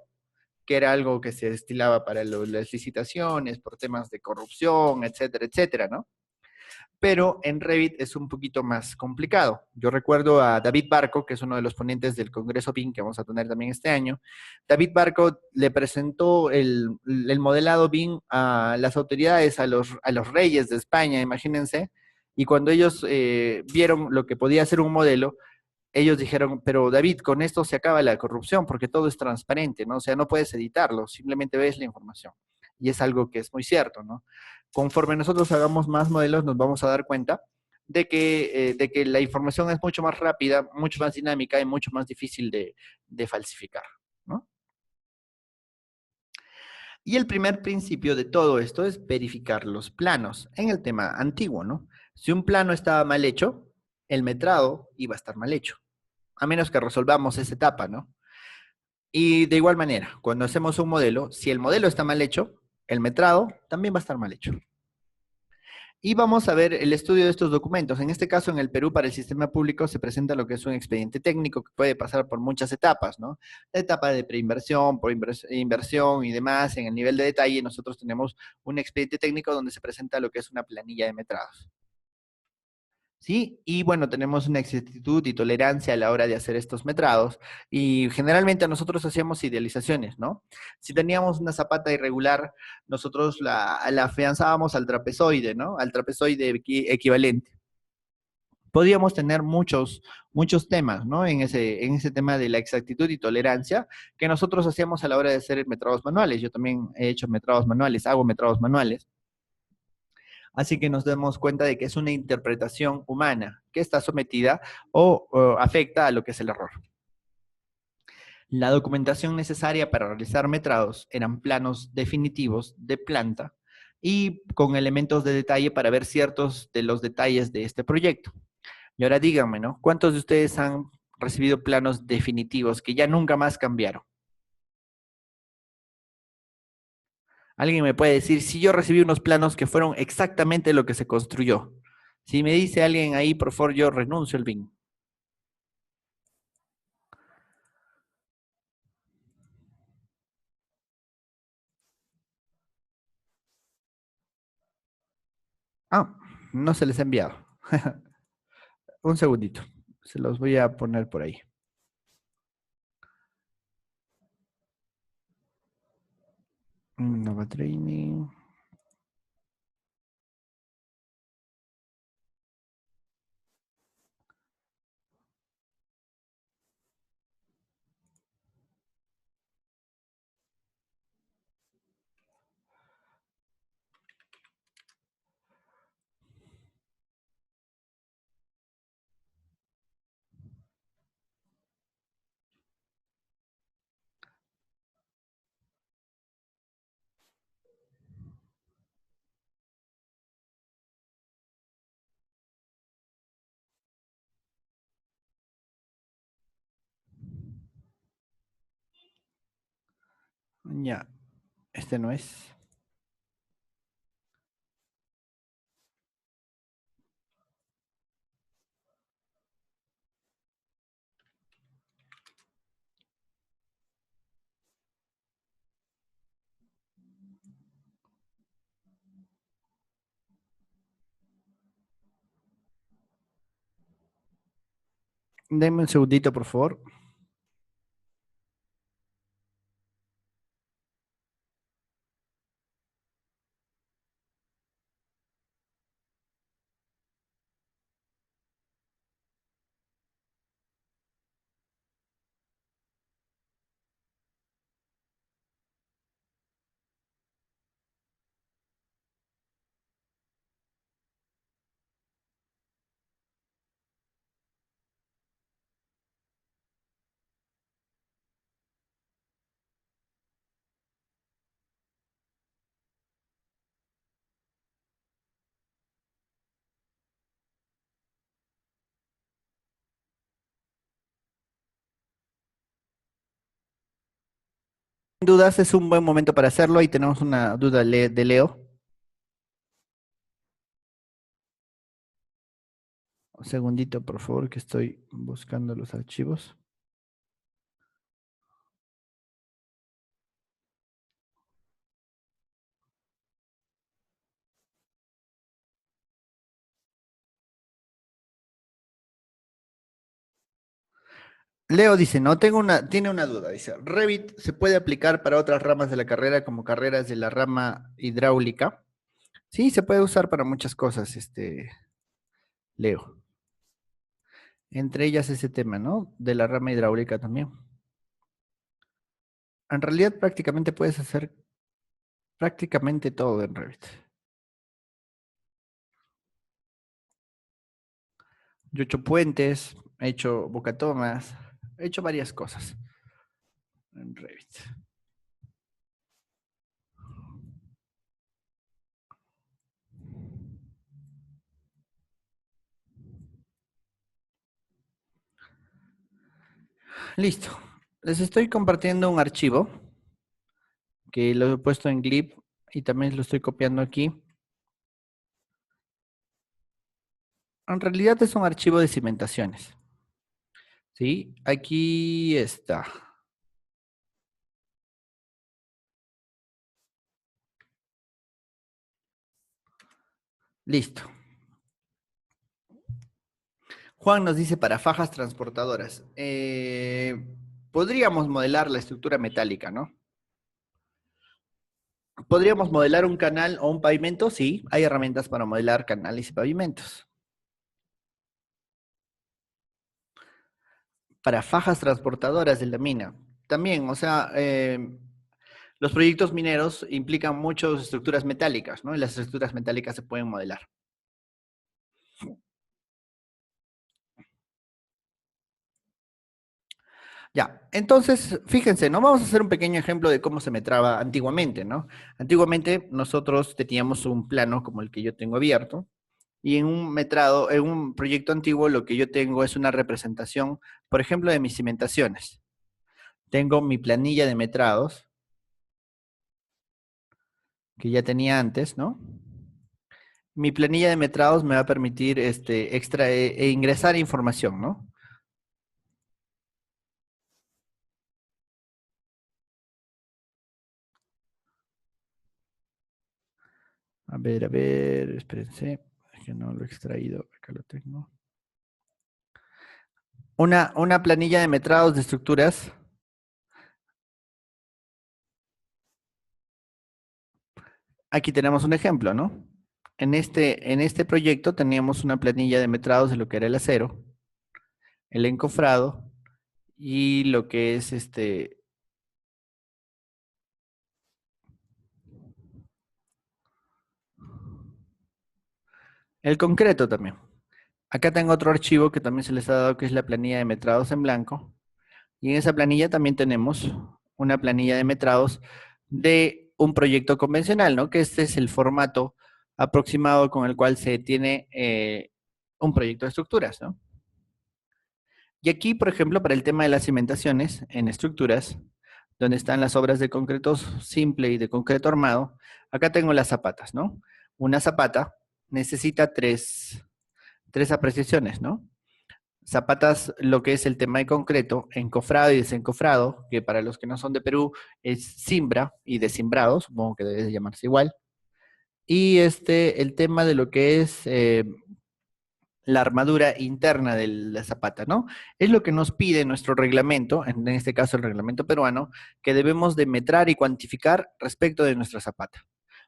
que era algo que se destilaba para las licitaciones, por temas de corrupción, etcétera, etcétera, ¿no? Pero en Revit es un poquito más complicado. Yo recuerdo a David Barco, que es uno de los ponentes del Congreso BIM que vamos a tener también este año. David Barco le presentó el modelado BIM a las autoridades, a los reyes de España, imagínense, y cuando ellos vieron lo que podía ser un modelo, ellos dijeron, pero David, con esto se acaba la corrupción porque todo es transparente, ¿no? O sea, no puedes editarlo, simplemente ves la información. Y es algo que es muy cierto, ¿no? Conforme nosotros hagamos más modelos, nos vamos a dar cuenta de que la información es mucho más rápida, mucho más dinámica y mucho más difícil de falsificar, ¿no? Y el primer principio de todo esto es verificar los planos en el tema antiguo, ¿no? Si un plano estaba mal hecho, el metrado iba a estar mal hecho, a menos que resolvamos esa etapa, ¿no? Y de igual manera, cuando hacemos un modelo, si el modelo está mal hecho, el metrado también va a estar mal hecho. Y vamos a ver el estudio de estos documentos. En este caso, en el Perú, para el sistema público se presenta lo que es un expediente técnico que puede pasar por muchas etapas, ¿no? La etapa de preinversión, por inversión y demás, en el nivel de detalle, nosotros tenemos un expediente técnico donde se presenta lo que es una planilla de metrados. ¿Sí? Y bueno, tenemos una exactitud y tolerancia a la hora de hacer estos metrados y generalmente nosotros hacíamos idealizaciones, ¿no? Si teníamos una zapata irregular, nosotros la afianzábamos al trapezoide, ¿no? Al trapezoide equivalente. Podíamos tener muchos temas, ¿no? En ese tema de la exactitud y tolerancia que nosotros hacíamos a la hora de hacer metrados manuales. Yo también he hecho metrados manuales, hago metrados manuales. Así que nos damos cuenta de que es una interpretación humana que está sometida o afecta a lo que es el error. La documentación necesaria para realizar metrados eran planos definitivos de planta y con elementos de detalle para ver ciertos de los detalles de este proyecto. Y ahora díganme, ¿no? ¿Cuántos de ustedes han recibido planos definitivos que ya nunca más cambiaron? ¿Alguien me puede decir si yo recibí unos planos que fueron exactamente lo que se construyó? Si me dice alguien ahí, por favor, yo renuncio al BIM. Ah, no se les ha enviado. Un segundito. Se los voy a poner por ahí. Nova Training. Ya, este no es. Denme un segundito, por favor. dudas, es un buen momento para hacerlo. Ahí tenemos una duda de Leo. Un segundito, por favor, que estoy buscando los archivos. Leo dice, no, tiene una duda. Dice, Revit se puede aplicar para otras ramas de la carrera, como carreras de la rama hidráulica. Sí, se puede usar para muchas cosas, Leo. Entre ellas ese tema, ¿no? De la rama hidráulica también. En realidad prácticamente puedes hacer prácticamente todo en Revit. Yo he hecho puentes, he hecho bocatomas, he hecho varias cosas en Revit. Listo. Les estoy compartiendo un archivo que lo he puesto en Glib y también lo estoy copiando aquí. En realidad es un archivo de cimentaciones. ¿Sí? Aquí está. Listo. Juan nos dice para fajas transportadoras. Podríamos modelar la estructura metálica, ¿no? ¿Podríamos modelar un canal o un pavimento? Sí, hay herramientas para modelar canales y pavimentos. Para fajas transportadoras de la mina. También, o sea, los proyectos mineros implican muchas estructuras metálicas, ¿no? Y las estructuras metálicas se pueden modelar. Ya, entonces, fíjense, ¿no? Vamos a hacer un pequeño ejemplo de cómo se metraba antiguamente, ¿no? Antiguamente nosotros teníamos un plano como el que yo tengo abierto, y en un metrado, en un proyecto antiguo, lo que yo tengo es una representación, por ejemplo, de mis cimentaciones. Tengo mi planilla de metrados, que ya tenía antes, ¿no? Mi planilla de metrados me va a permitir e ingresar información, ¿no? A ver, espérense, es que no lo he extraído, acá lo tengo. Una planilla de metrados de estructuras. Aquí tenemos un ejemplo, ¿no? En este proyecto teníamos una planilla de metrados de lo que era el acero, el encofrado y lo que es el concreto también. Acá tengo otro archivo que también se les ha dado que es la planilla de metrados en blanco. Y en esa planilla también tenemos una planilla de metrados de un proyecto convencional, ¿no? Que este es el formato aproximado con el cual se tiene un proyecto de estructuras, ¿no? Y aquí, por ejemplo, para el tema de las cimentaciones en estructuras, donde están las obras de concreto simple y de concreto armado, acá tengo las zapatas, ¿no? Una zapata necesita tres apreciaciones, ¿no? Zapatas, lo que es el tema de concreto, encofrado y desencofrado, que para los que no son de Perú es cimbra y desimbrado, supongo que debe de llamarse igual. Y el tema de lo que es la armadura interna de la zapata, ¿no? Es lo que nos pide nuestro reglamento, en este caso el reglamento peruano, que debemos de metrar y cuantificar respecto de nuestra zapata.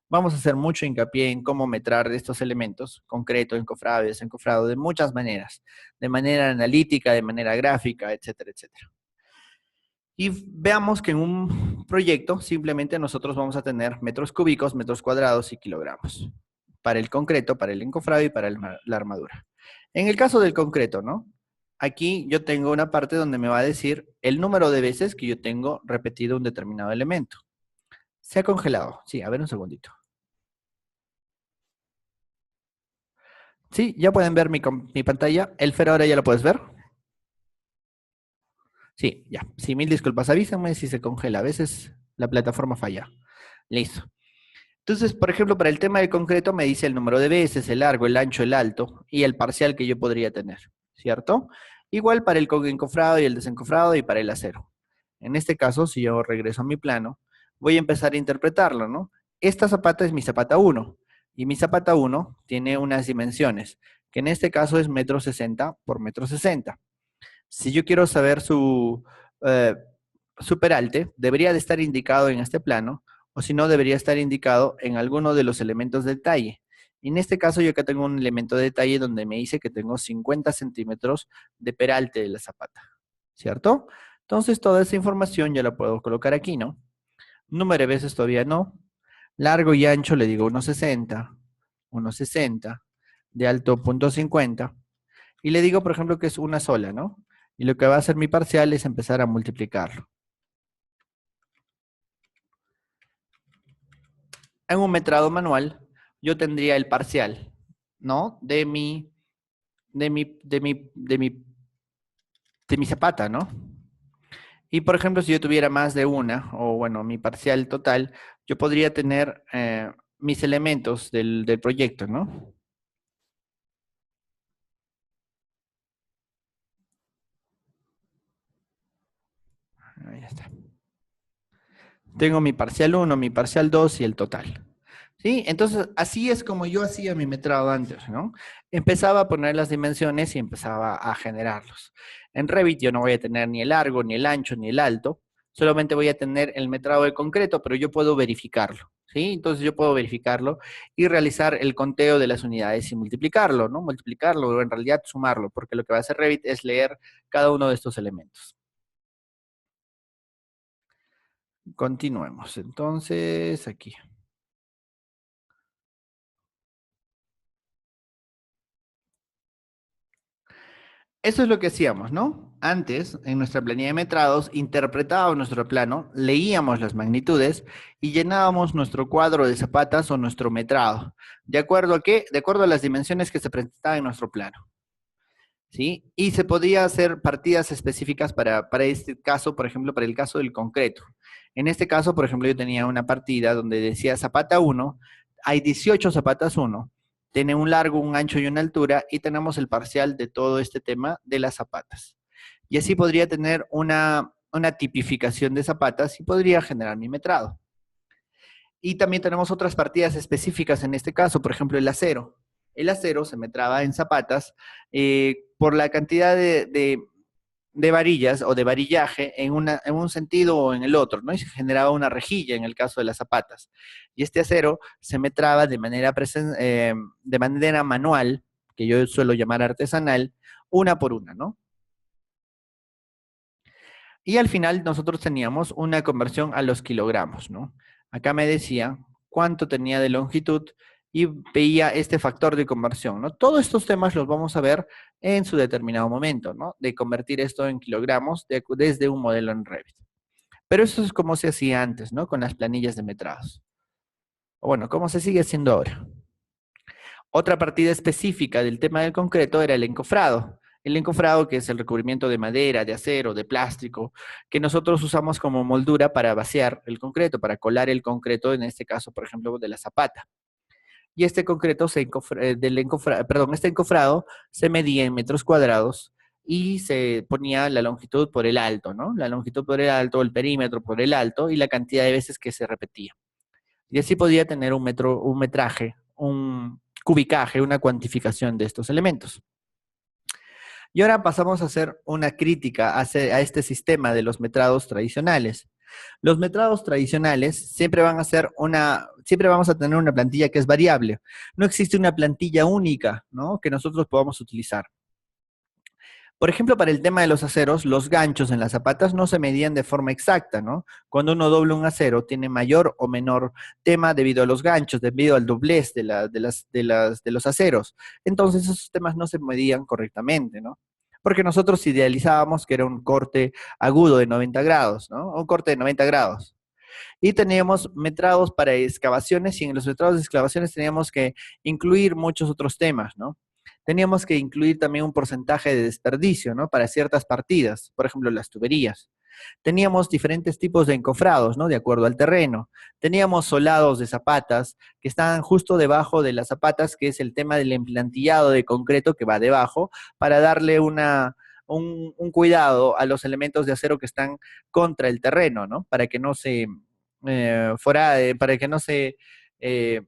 Vamos a hacer mucho hincapié en cómo metrar estos elementos, concreto, encofrado y desencofrado, de muchas maneras, de manera analítica, de manera gráfica, etcétera, etcétera. Y veamos que en un proyecto simplemente nosotros vamos a tener metros cúbicos, metros cuadrados y kilogramos para el concreto, para el encofrado y para la armadura. En el caso del concreto, ¿no? Aquí yo tengo una parte donde me va a decir el número de veces que yo tengo repetido un determinado elemento. Se ha congelado. Sí, a ver un segundito. Sí, ya pueden ver mi pantalla. El Fer ahora ya lo puedes ver. Sí, ya. Sí, mil disculpas. Avísenme si se congela. A veces La plataforma falla. Listo. Entonces, por ejemplo, para el tema del concreto me dice el número de veces, el largo, el ancho, el alto y el parcial que yo podría tener, ¿cierto? Igual para el encofrado y el desencofrado y para el acero. En este caso, si yo regreso a mi plano, voy a empezar a interpretarlo, ¿no? Esta zapata es mi zapata 1 y mi zapata 1 tiene unas dimensiones, que en este caso es 1,60 m por 1,60 m. Si yo quiero saber eh, su peralte, debería de estar indicado en este plano, o si no, debería estar indicado en alguno de los elementos de detalle. En este caso, yo acá tengo un elemento de detalle donde me dice que tengo 50 centímetros de peralte de la zapata, ¿cierto? Entonces, toda esa información ya la puedo colocar aquí, ¿no? Número de veces todavía no. Largo y ancho le digo 1,60, 1,60, de alto 0,50. Y le digo, por ejemplo, que es una sola, ¿no? Y lo que va a hacer mi parcial es empezar a multiplicarlo. En un metrado manual, yo tendría el parcial, ¿no? De mi zapata, ¿no? Y por ejemplo, si yo tuviera más de una, o bueno, mi parcial total, yo podría tener mis elementos del proyecto, ¿no? Ahí está. Tengo mi parcial uno, mi parcial 2 y el total. ¿Sí? Entonces, así es como yo hacía mi metrado antes, ¿no? Empezaba a poner las dimensiones y empezaba a generarlos. En Revit yo no voy a tener ni el largo, ni el ancho, ni el alto. Solamente voy a tener el metrado de concreto, pero yo puedo verificarlo, ¿sí? Entonces yo puedo verificarlo y realizar el conteo de las unidades y multiplicarlo, ¿no? Multiplicarlo o en realidad sumarlo, porque lo que va a hacer Revit es leer cada uno de estos elementos. Continuemos. Entonces, aquí. Eso es lo que hacíamos, ¿no? Antes, en nuestra planilla de metrados, interpretábamos nuestro plano, leíamos las magnitudes y llenábamos nuestro cuadro de zapatas o nuestro metrado. ¿De acuerdo a qué? De acuerdo a las dimensiones que se presentaban en nuestro plano. ¿Sí? Y se podía hacer partidas específicas para este caso, por ejemplo, para el caso del concreto. En este caso, por ejemplo, yo tenía una partida donde decía zapata 1, hay 18 zapatas 1, tiene un largo, un ancho y una altura, y tenemos el parcial de todo este tema de las zapatas. Y así podría tener una tipificación de zapatas y podría generar mi metrado. Y también tenemos otras partidas específicas en este caso, por ejemplo, el acero. El acero se metraba en zapatas por la cantidad de varillas o de varillaje en un sentido o en el otro, ¿no? Y se generaba una rejilla en el caso de las zapatas. Y este acero se metraba de manera manual, que yo suelo llamar artesanal, una por una, ¿no? Y al final nosotros teníamos una conversión a los kilogramos, ¿no? Acá me decía cuánto tenía de longitud y veía este factor de conversión, ¿no? Todos estos temas los vamos a ver en su determinado momento, ¿no? De convertir esto en kilogramos desde un modelo en Revit. Pero eso es como se hacía antes, ¿no? Con las planillas de metrados. O bueno, como se sigue haciendo ahora. Otra partida específica del tema del concreto era el encofrado. El encofrado, que es el recubrimiento de madera, de acero, de plástico, que nosotros usamos como moldura para vaciar el concreto, para colar el concreto, en este caso, por ejemplo, de la zapata. Y este concreto este encofrado se medía en metros cuadrados y se ponía la longitud por el alto, ¿no? La longitud por el alto, el perímetro por el alto y la cantidad de veces que se repetía. Y así podía tener un metraje, un cubicaje, una cuantificación de estos elementos. Y ahora pasamos a hacer una crítica a este sistema de los metrados tradicionales. Los metrados tradicionales siempre vamos a tener una plantilla que es variable. No existe una plantilla única, ¿no? Que nosotros podamos utilizar. Por ejemplo, para el tema de los aceros, los ganchos en las zapatas no se medían de forma exacta, ¿no? Cuando uno dobla un acero, tiene mayor o menor tema debido a los ganchos, debido al doblez de los aceros. Entonces, esos temas no se medían correctamente, ¿no? Porque nosotros idealizábamos que era un corte agudo de 90 grados, ¿no? Un corte de 90 grados. Y teníamos metrados para excavaciones y en los metrados de excavaciones teníamos que incluir muchos otros temas, ¿no? Teníamos que incluir también un porcentaje de desperdicio, ¿no? Para ciertas partidas, por ejemplo, las tuberías. teníamos diferentes tipos de encofrados, ¿no? De acuerdo al terreno. Teníamos solados de zapatas que estaban justo debajo de las zapatas, que es el tema del emplantillado de concreto que va debajo, para darle un cuidado a los elementos de acero que están contra el terreno, ¿no? Para que no se para que no se eh,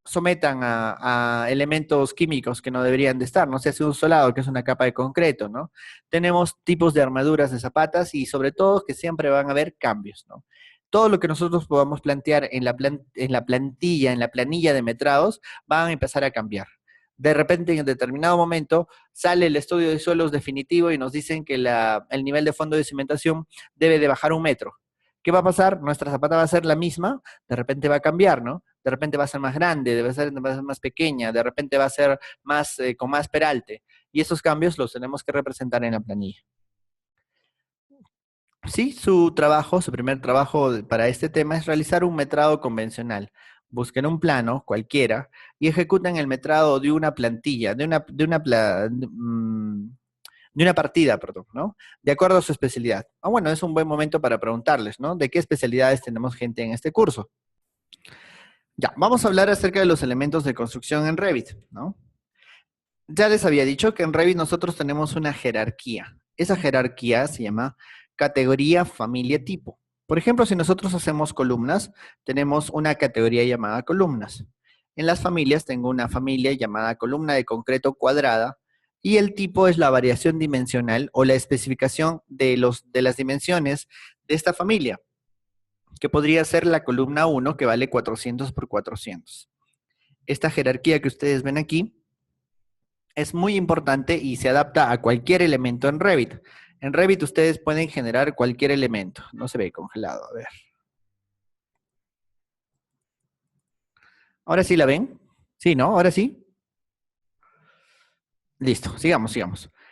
sometan a elementos químicos que no deberían de estar, ¿no? Se hace un solado, que es una capa de concreto, ¿no? Tenemos tipos de armaduras de zapatas y sobre todo que siempre van a haber cambios, ¿no? Todo lo que nosotros podamos plantear en la plantilla, en la planilla de metrados, van a empezar a cambiar. De repente, en determinado momento, sale el estudio de suelos definitivo y nos dicen que el nivel de fondo de cimentación debe de bajar 1 metro. ¿Qué va a pasar? Nuestra zapata va a ser la misma, de repente va a cambiar, ¿no? De repente va a ser más grande, va a ser más pequeña, de repente va a ser más, con más peralte. Y esos cambios los tenemos que representar en la planilla. Sí, su trabajo, su primer trabajo para este tema es realizar un metrado convencional. Busquen un plano, cualquiera, y ejecuten el metrado de una plantilla, de una partida, perdón, ¿no? De acuerdo a su especialidad. Ah, bueno, es un buen momento para preguntarles, ¿no? ¿De qué especialidades tenemos gente en este curso? Ya, vamos a hablar acerca de los elementos de construcción en Revit, ¿no? Ya les había dicho que en Revit nosotros tenemos una jerarquía. Esa jerarquía se llama categoría, familia, tipo. Por ejemplo, si nosotros hacemos columnas, tenemos una categoría llamada columnas. En las familias tengo una familia llamada columna de concreto cuadrada y el tipo es la variación dimensional o la especificación de las dimensiones de esta familia, que podría ser la columna 1 que vale 400 por 400. Esta jerarquía que ustedes ven aquí es muy importante y se adapta a cualquier elemento en Revit. En Revit ustedes pueden generar cualquier elemento. No se ve congelado, a ver. ¿Ahora sí la ven? Sí, ¿no? ¿Ahora sí? Listo, sigamos.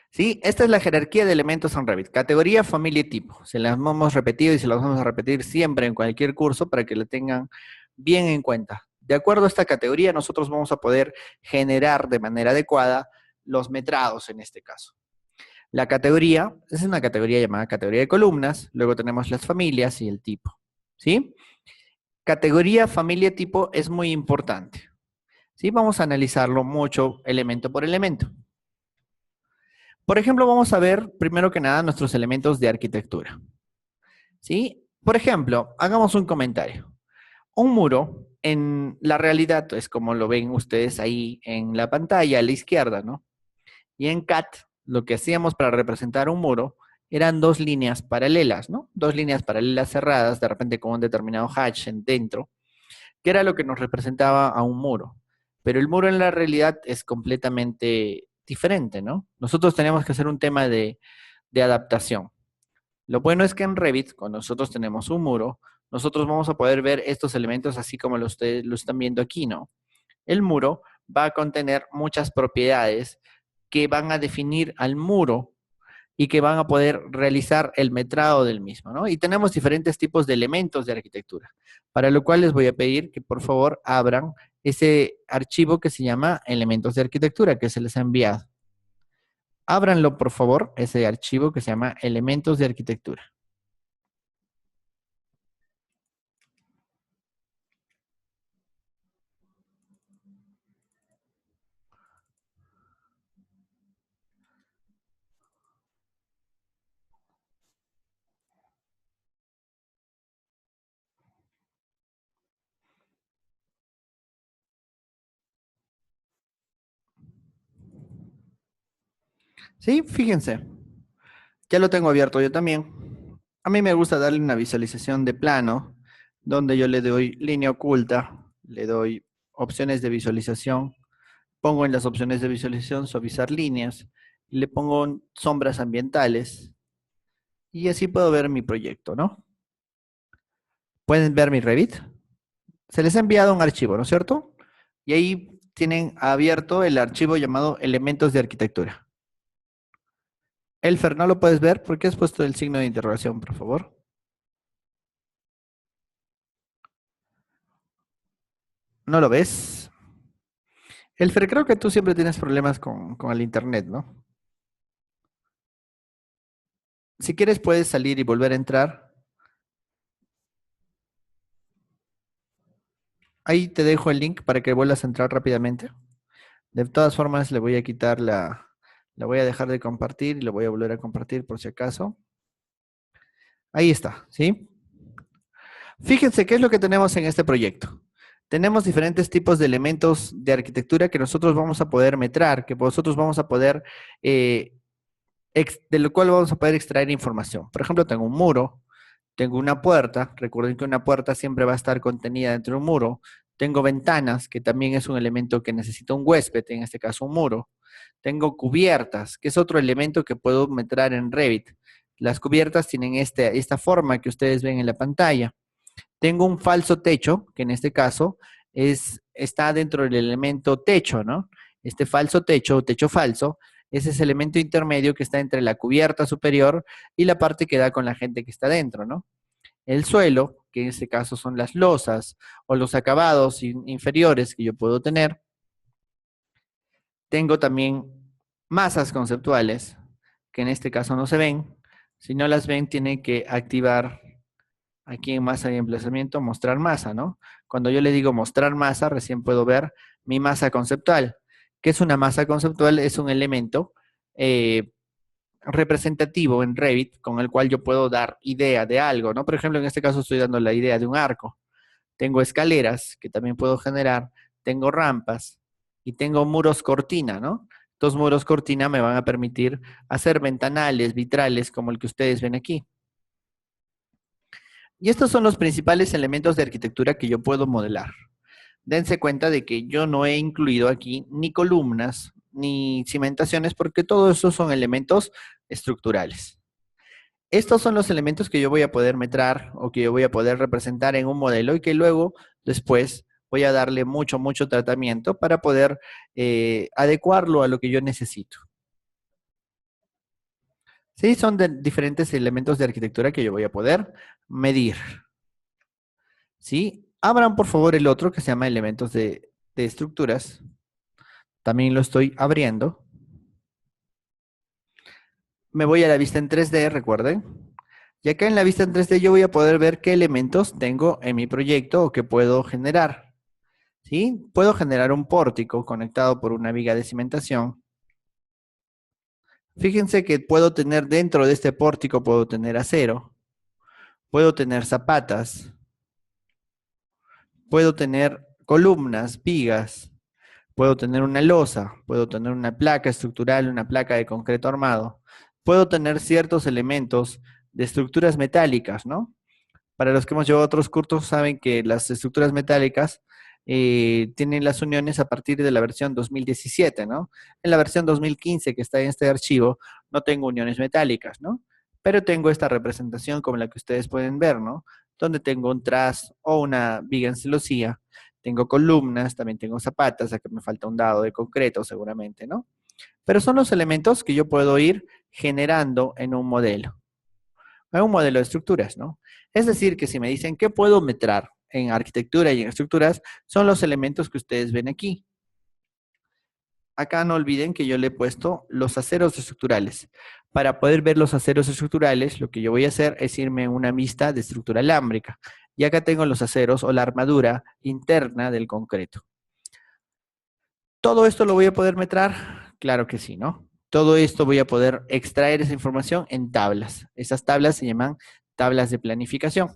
Sí, esta es la jerarquía de elementos en Revit. Categoría, familia y tipo. Se las hemos repetido y se las vamos a repetir siempre en cualquier curso para que lo tengan bien en cuenta. De acuerdo a esta categoría, nosotros vamos a poder generar de manera adecuada los metrados en este caso. La categoría es una categoría llamada categoría de columnas, luego tenemos las familias y el tipo, ¿sí? Categoría, familia, tipo es muy importante, ¿sí? Vamos a analizarlo mucho elemento por elemento. Por ejemplo, vamos a ver primero que nada nuestros elementos de arquitectura, ¿sí? Por ejemplo, hagamos un comentario. Un muro en la realidad es como lo ven ustedes ahí en la pantalla a la izquierda, ¿no? Y en CAD, lo que hacíamos para representar un muro eran dos líneas paralelas, ¿no? Dos líneas paralelas cerradas, de repente con un determinado hatch dentro, que era lo que nos representaba a un muro. Pero el muro en la realidad es completamente diferente, ¿no? Nosotros tenemos que hacer un tema de adaptación. Lo bueno es que en Revit, cuando nosotros tenemos un muro, nosotros vamos a poder ver estos elementos así como ustedes lo están viendo aquí, ¿no? El muro va a contener muchas propiedades que van a definir al muro y que van a poder realizar el metrado del mismo, ¿no? Y tenemos diferentes tipos de elementos de arquitectura, para lo cual les voy a pedir que por favor abran ese archivo que se llama elementos de arquitectura que se les ha enviado. Ábranlo, por favor, ese archivo que se llama elementos de arquitectura. Sí, fíjense, ya lo tengo abierto yo también. A mí me gusta darle una visualización de plano, donde yo le doy línea oculta, le doy opciones de visualización, pongo en las opciones de visualización suavizar líneas, y le pongo sombras ambientales, y así puedo ver mi proyecto, ¿no? Pueden ver mi Revit. Se les ha enviado un archivo, ¿no es cierto? Y ahí tienen abierto el archivo llamado elementos de arquitectura. Elfer, ¿no lo puedes ver? ¿Por qué has puesto el signo de interrogación, por favor? ¿No lo ves? Elfer, creo que tú siempre tienes problemas con el internet, ¿no? Si quieres puedes salir y volver a entrar. Ahí te dejo el link para que vuelvas a entrar rápidamente. De todas formas, le voy a quitar la voy a dejar de compartir y lo voy a volver a compartir por si acaso. Ahí está, ¿sí? Fíjense qué es lo que tenemos en este proyecto. Tenemos diferentes tipos de elementos de arquitectura que nosotros vamos a poder metrar, que nosotros vamos a poder, de lo cual vamos a poder extraer información. Por ejemplo, tengo un muro, tengo una puerta, recuerden que una puerta siempre va a estar contenida dentro de un muro. Tengo ventanas, que también es un elemento que necesita un huésped, en este caso un muro. Tengo cubiertas, que es otro elemento que puedo meter en Revit. Las cubiertas tienen esta forma que ustedes ven en la pantalla. Tengo un falso techo, que en este caso está dentro del elemento techo, ¿no? Este falso techo, techo falso, es ese elemento intermedio que está entre la cubierta superior y la parte que da con la gente que está dentro, ¿no? El suelo, que en este caso son las losas o los acabados inferiores que yo puedo tener. Tengo también masas conceptuales, que en este caso no se ven. Si no las ven, tienen que activar aquí en masa y emplazamiento, mostrar masa, ¿no? Cuando yo le digo mostrar masa, recién puedo ver mi masa conceptual. ¿Qué es una masa conceptual? Es un elemento representativo en Revit con el cual yo puedo dar idea de algo, ¿no? Por ejemplo, en este caso estoy dando la idea de un arco. Tengo escaleras que también puedo generar, tengo rampas y tengo muros cortina, ¿no? Estos muros cortina me van a permitir hacer ventanales, vitrales, como el que ustedes ven aquí. Y estos son los principales elementos de arquitectura que yo puedo modelar. Dense cuenta de que yo no he incluido aquí ni columnas, ni cimentaciones, porque todos esos son elementos estructurales. Estos son los elementos que yo voy a poder metrar o que yo voy a poder representar en un modelo y que luego, después, voy a darle mucho, mucho tratamiento para poder adecuarlo a lo que yo necesito. Sí, son diferentes elementos de arquitectura que yo voy a poder medir. ¿Sí? Abran por favor el otro que se llama elementos de estructuras. También lo estoy abriendo. Me voy a la vista en 3D, recuerden. Y acá en la vista en 3D yo voy a poder ver qué elementos tengo en mi proyecto o que puedo generar. ¿Sí? Puedo generar un pórtico conectado por una viga de cimentación. Fíjense que puedo tener dentro de este pórtico, puedo tener acero, puedo tener zapatas, puedo tener columnas, vigas, puedo tener una losa, puedo tener una placa estructural, una placa de concreto armado. Puedo tener ciertos elementos de estructuras metálicas, ¿no? Para los que hemos llevado otros cursos saben que las estructuras metálicas tienen las uniones a partir de la versión 2017, ¿no? En la versión 2015 que está en este archivo no tengo uniones metálicas, ¿no? Pero tengo esta representación como la que ustedes pueden ver, ¿no? Donde tengo un tras o una viga en celosía, tengo columnas, también tengo zapatas, acá me falta un dado de concreto seguramente, ¿no? Pero son los elementos que yo puedo ir generando en un modelo de estructuras, ¿no? Es decir, que si me dicen qué puedo metrar en arquitectura y en estructuras, son los elementos que ustedes ven aquí. Acá no olviden que yo le he puesto los aceros estructurales. Para poder ver los aceros estructurales, lo que yo voy a hacer es irme a una vista de estructura alámbrica. Y acá tengo los aceros o la armadura interna del concreto. ¿Todo esto lo voy a poder metrar? Claro que sí, ¿no? Todo esto voy a poder extraer esa información en tablas. Esas tablas se llaman tablas de planificación.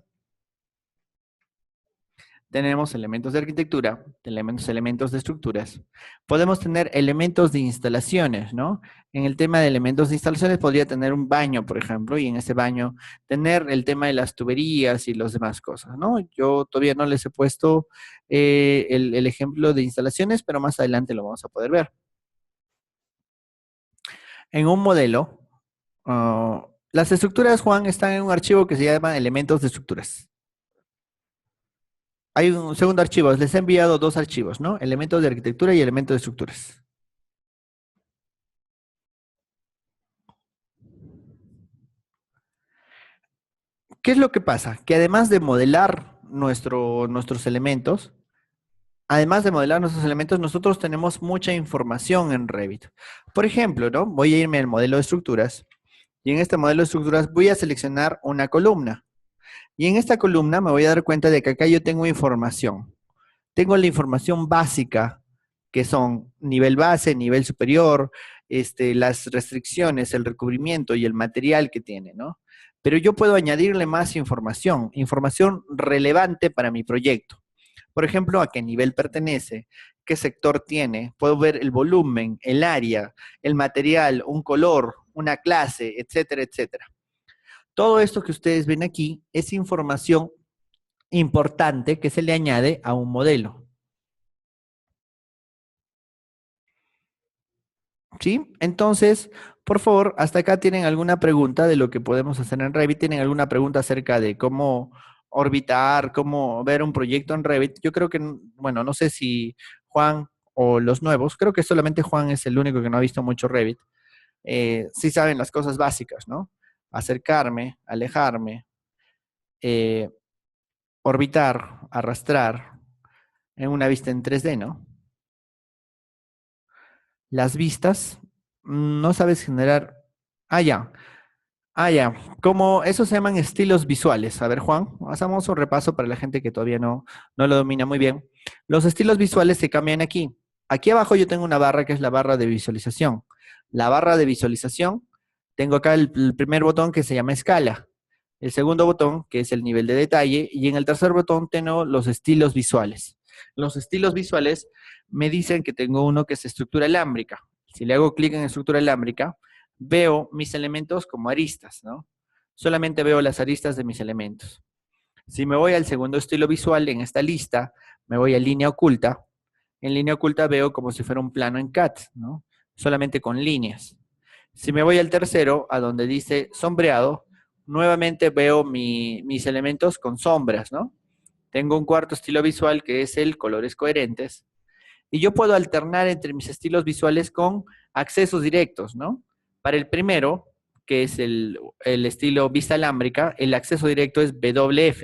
Tenemos elementos de arquitectura, tenemos elementos de estructuras. Podemos tener elementos de instalaciones, ¿no? En el tema de elementos de instalaciones podría tener un baño, por ejemplo, y en ese baño tener el tema de las tuberías y las demás cosas, ¿no? Yo todavía no les he puesto el ejemplo de instalaciones, pero más adelante lo vamos a poder ver. En un modelo, las estructuras, Juan, están en un archivo que se llama elementos de estructuras. Hay un segundo archivo, les he enviado dos archivos, ¿no? Elementos de arquitectura y elementos de estructuras. ¿Qué es lo que pasa? Que además de modelar nuestros elementos, nosotros tenemos mucha información en Revit. Por ejemplo, ¿no? Voy a irme al modelo de estructuras Y en este modelo de estructuras voy a seleccionar una columna. Y en esta columna me voy a dar cuenta de que acá yo tengo información. Tengo la información básica, que son nivel base, nivel superior, las restricciones, el recubrimiento y el material que tiene, ¿no? Pero yo puedo añadirle más información, información relevante para mi proyecto. Por ejemplo, a qué nivel pertenece, qué sector tiene, puedo ver el volumen, el área, el material, un color, una clase, etcétera, etcétera. Todo esto que ustedes ven aquí es información importante que se le añade a un modelo. ¿Sí? Entonces, por favor, hasta acá tienen alguna pregunta de lo que podemos hacer en Revit. ¿Tienen alguna pregunta acerca de cómo orbitar, cómo ver un proyecto en Revit? Yo creo que, bueno, no sé si Juan o los nuevos, creo que solamente Juan es el único que no ha visto mucho Revit. Sí saben las cosas básicas, ¿no? Acercarme, alejarme, eh, orbitar, arrastrar en una vista en 3D, ¿no? Las vistas, no sabes generar. Ah, ya. Ah, ya. Como esos se llaman estilos visuales. A ver, Juan, hagamos un repaso para la gente que todavía no lo domina muy bien. Los estilos visuales se cambian aquí. Aquí abajo yo tengo una barra que es la barra de visualización. La barra de visualización, tengo acá el primer botón que se llama escala. El segundo botón, que es el nivel de detalle. Y en el tercer botón tengo los estilos visuales. Los estilos visuales me dicen que tengo uno que es estructura alámbrica. Si le hago clic en estructura alámbrica, veo mis elementos como aristas, ¿no? Solamente veo las aristas de mis elementos. Si me voy al segundo estilo visual en esta lista, me voy a línea oculta. En línea oculta veo como si fuera un plano en CAD, ¿no? Solamente con líneas. Si me voy al tercero, a donde dice sombreado, nuevamente veo mis elementos con sombras, ¿no? Tengo un cuarto estilo visual que es el colores coherentes. Y yo puedo alternar entre mis estilos visuales con accesos directos, ¿no? Para el primero, que es el estilo vista alámbrica, el acceso directo es WF.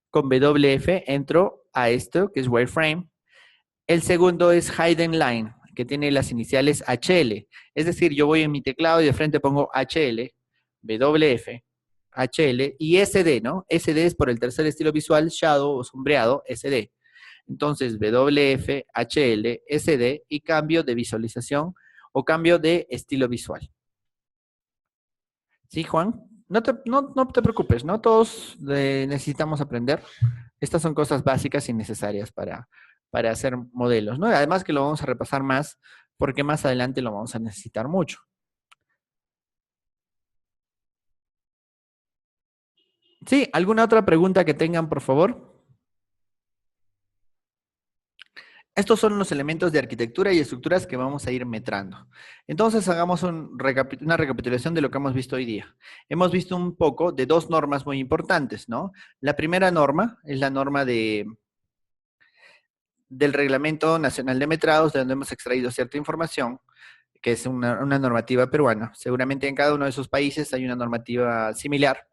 Con WF entro a esto, que es wireframe. El segundo es hidden line, que tiene las iniciales HL. Es decir, yo voy en mi teclado y de frente pongo HL, WF, HL y SD, ¿no? SD es por el tercer estilo visual, shadow o sombreado, SD. Entonces, WF, HL, SD y cambio de visualización o cambio de estilo visual. ¿Sí, Juan? No te preocupes, ¿no? Todos necesitamos aprender. Estas son cosas básicas y necesarias para hacer modelos, ¿no? Además que lo vamos a repasar más porque más adelante lo vamos a necesitar mucho. ¿Sí? ¿Alguna otra pregunta que tengan, por favor? Estos son los elementos de arquitectura y estructuras que vamos a ir metrando. Entonces, hagamos una recapitulación de lo que hemos visto hoy día. Hemos visto un poco de dos normas muy importantes, ¿no? La primera norma es la norma del Reglamento Nacional de Metrados, de donde hemos extraído cierta información, que es una normativa peruana. Seguramente en cada uno de esos países hay una normativa similar.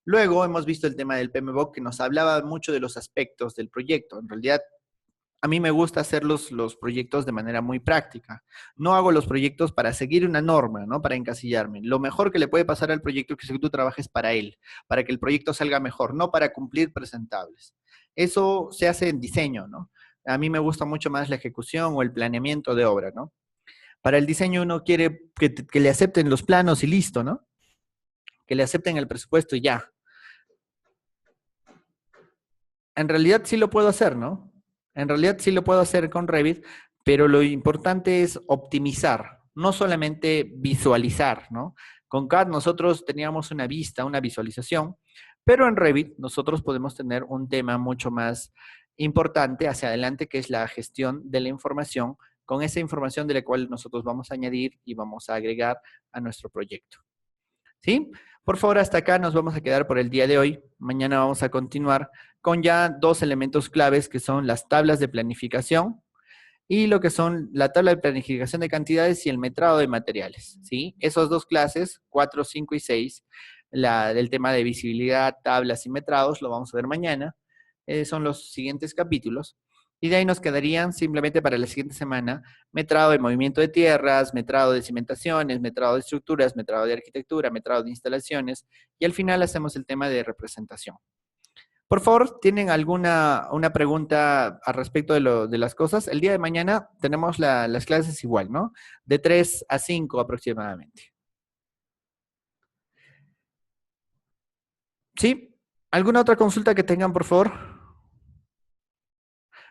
Luego hemos visto el tema del PMBOK, que nos hablaba mucho de los aspectos del proyecto. En realidad, a mí me gusta hacer los proyectos de manera muy práctica. No hago los proyectos para seguir una norma, ¿no? Para encasillarme. Lo mejor que le puede pasar al proyecto es que tú trabajes para él, para que el proyecto salga mejor, no para cumplir presentables. Eso se hace en diseño, ¿no? A mí me gusta mucho más la ejecución o el planeamiento de obra, ¿no? Para el diseño uno quiere que le acepten los planos y listo, ¿no? Que le acepten el presupuesto y ya. En realidad sí lo puedo hacer, ¿no? En realidad sí lo puedo hacer con Revit, pero lo importante es optimizar, no solamente visualizar, ¿no? Con CAD nosotros teníamos una vista, una visualización, pero en Revit nosotros podemos tener un tema mucho más importante hacia adelante, que es la gestión de la información, con esa información de la cual nosotros vamos a añadir y vamos a agregar a nuestro proyecto. ¿Sí? Por favor, hasta acá nos vamos a quedar por el día de hoy. Mañana vamos a continuar con ya dos elementos claves que son las tablas de planificación y lo que son la tabla de planificación de cantidades y el metrado de materiales. ¿Sí? Esas dos clases, 4, 5 y 6, del tema de visibilidad, tablas y metrados, lo vamos a ver mañana. Son los siguientes capítulos. Y de ahí nos quedarían simplemente para la siguiente semana metrado de movimiento de tierras, metrado de cimentaciones, metrado de estructuras, metrado de arquitectura, metrado de instalaciones y al final hacemos el tema de representación. Por favor, ¿tienen alguna una pregunta al respecto de las cosas? El día de mañana tenemos las clases igual, ¿no? De 3 a 5 aproximadamente. ¿Sí? ¿Alguna otra consulta que tengan, por favor?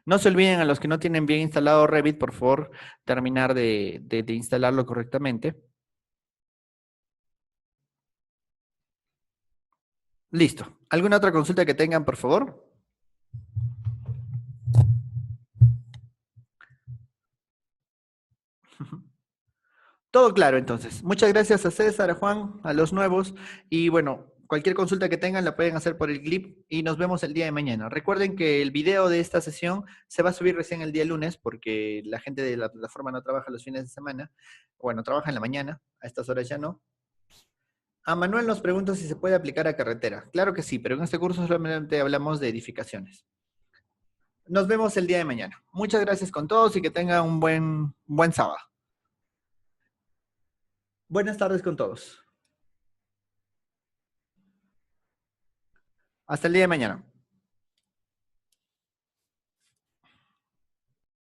No se olviden a los que no tienen bien instalado Revit, por favor, terminar de instalarlo correctamente. Listo. ¿Alguna otra consulta que tengan, por favor? Todo claro, entonces. Muchas gracias a César, a Juan, a los nuevos. Y bueno, cualquier consulta que tengan la pueden hacer por el clip y nos vemos el día de mañana. Recuerden que el video de esta sesión se va a subir recién el día lunes porque la gente de la plataforma no trabaja los fines de semana. Bueno, trabaja en la mañana, a estas horas ya no. A Manuel nos pregunta si se puede aplicar a carretera. Claro que sí, pero en este curso solamente hablamos de edificaciones. Nos vemos el día de mañana. Muchas gracias con todos y que tengan un buen sábado. Buenas tardes con todos. Hasta el día de mañana.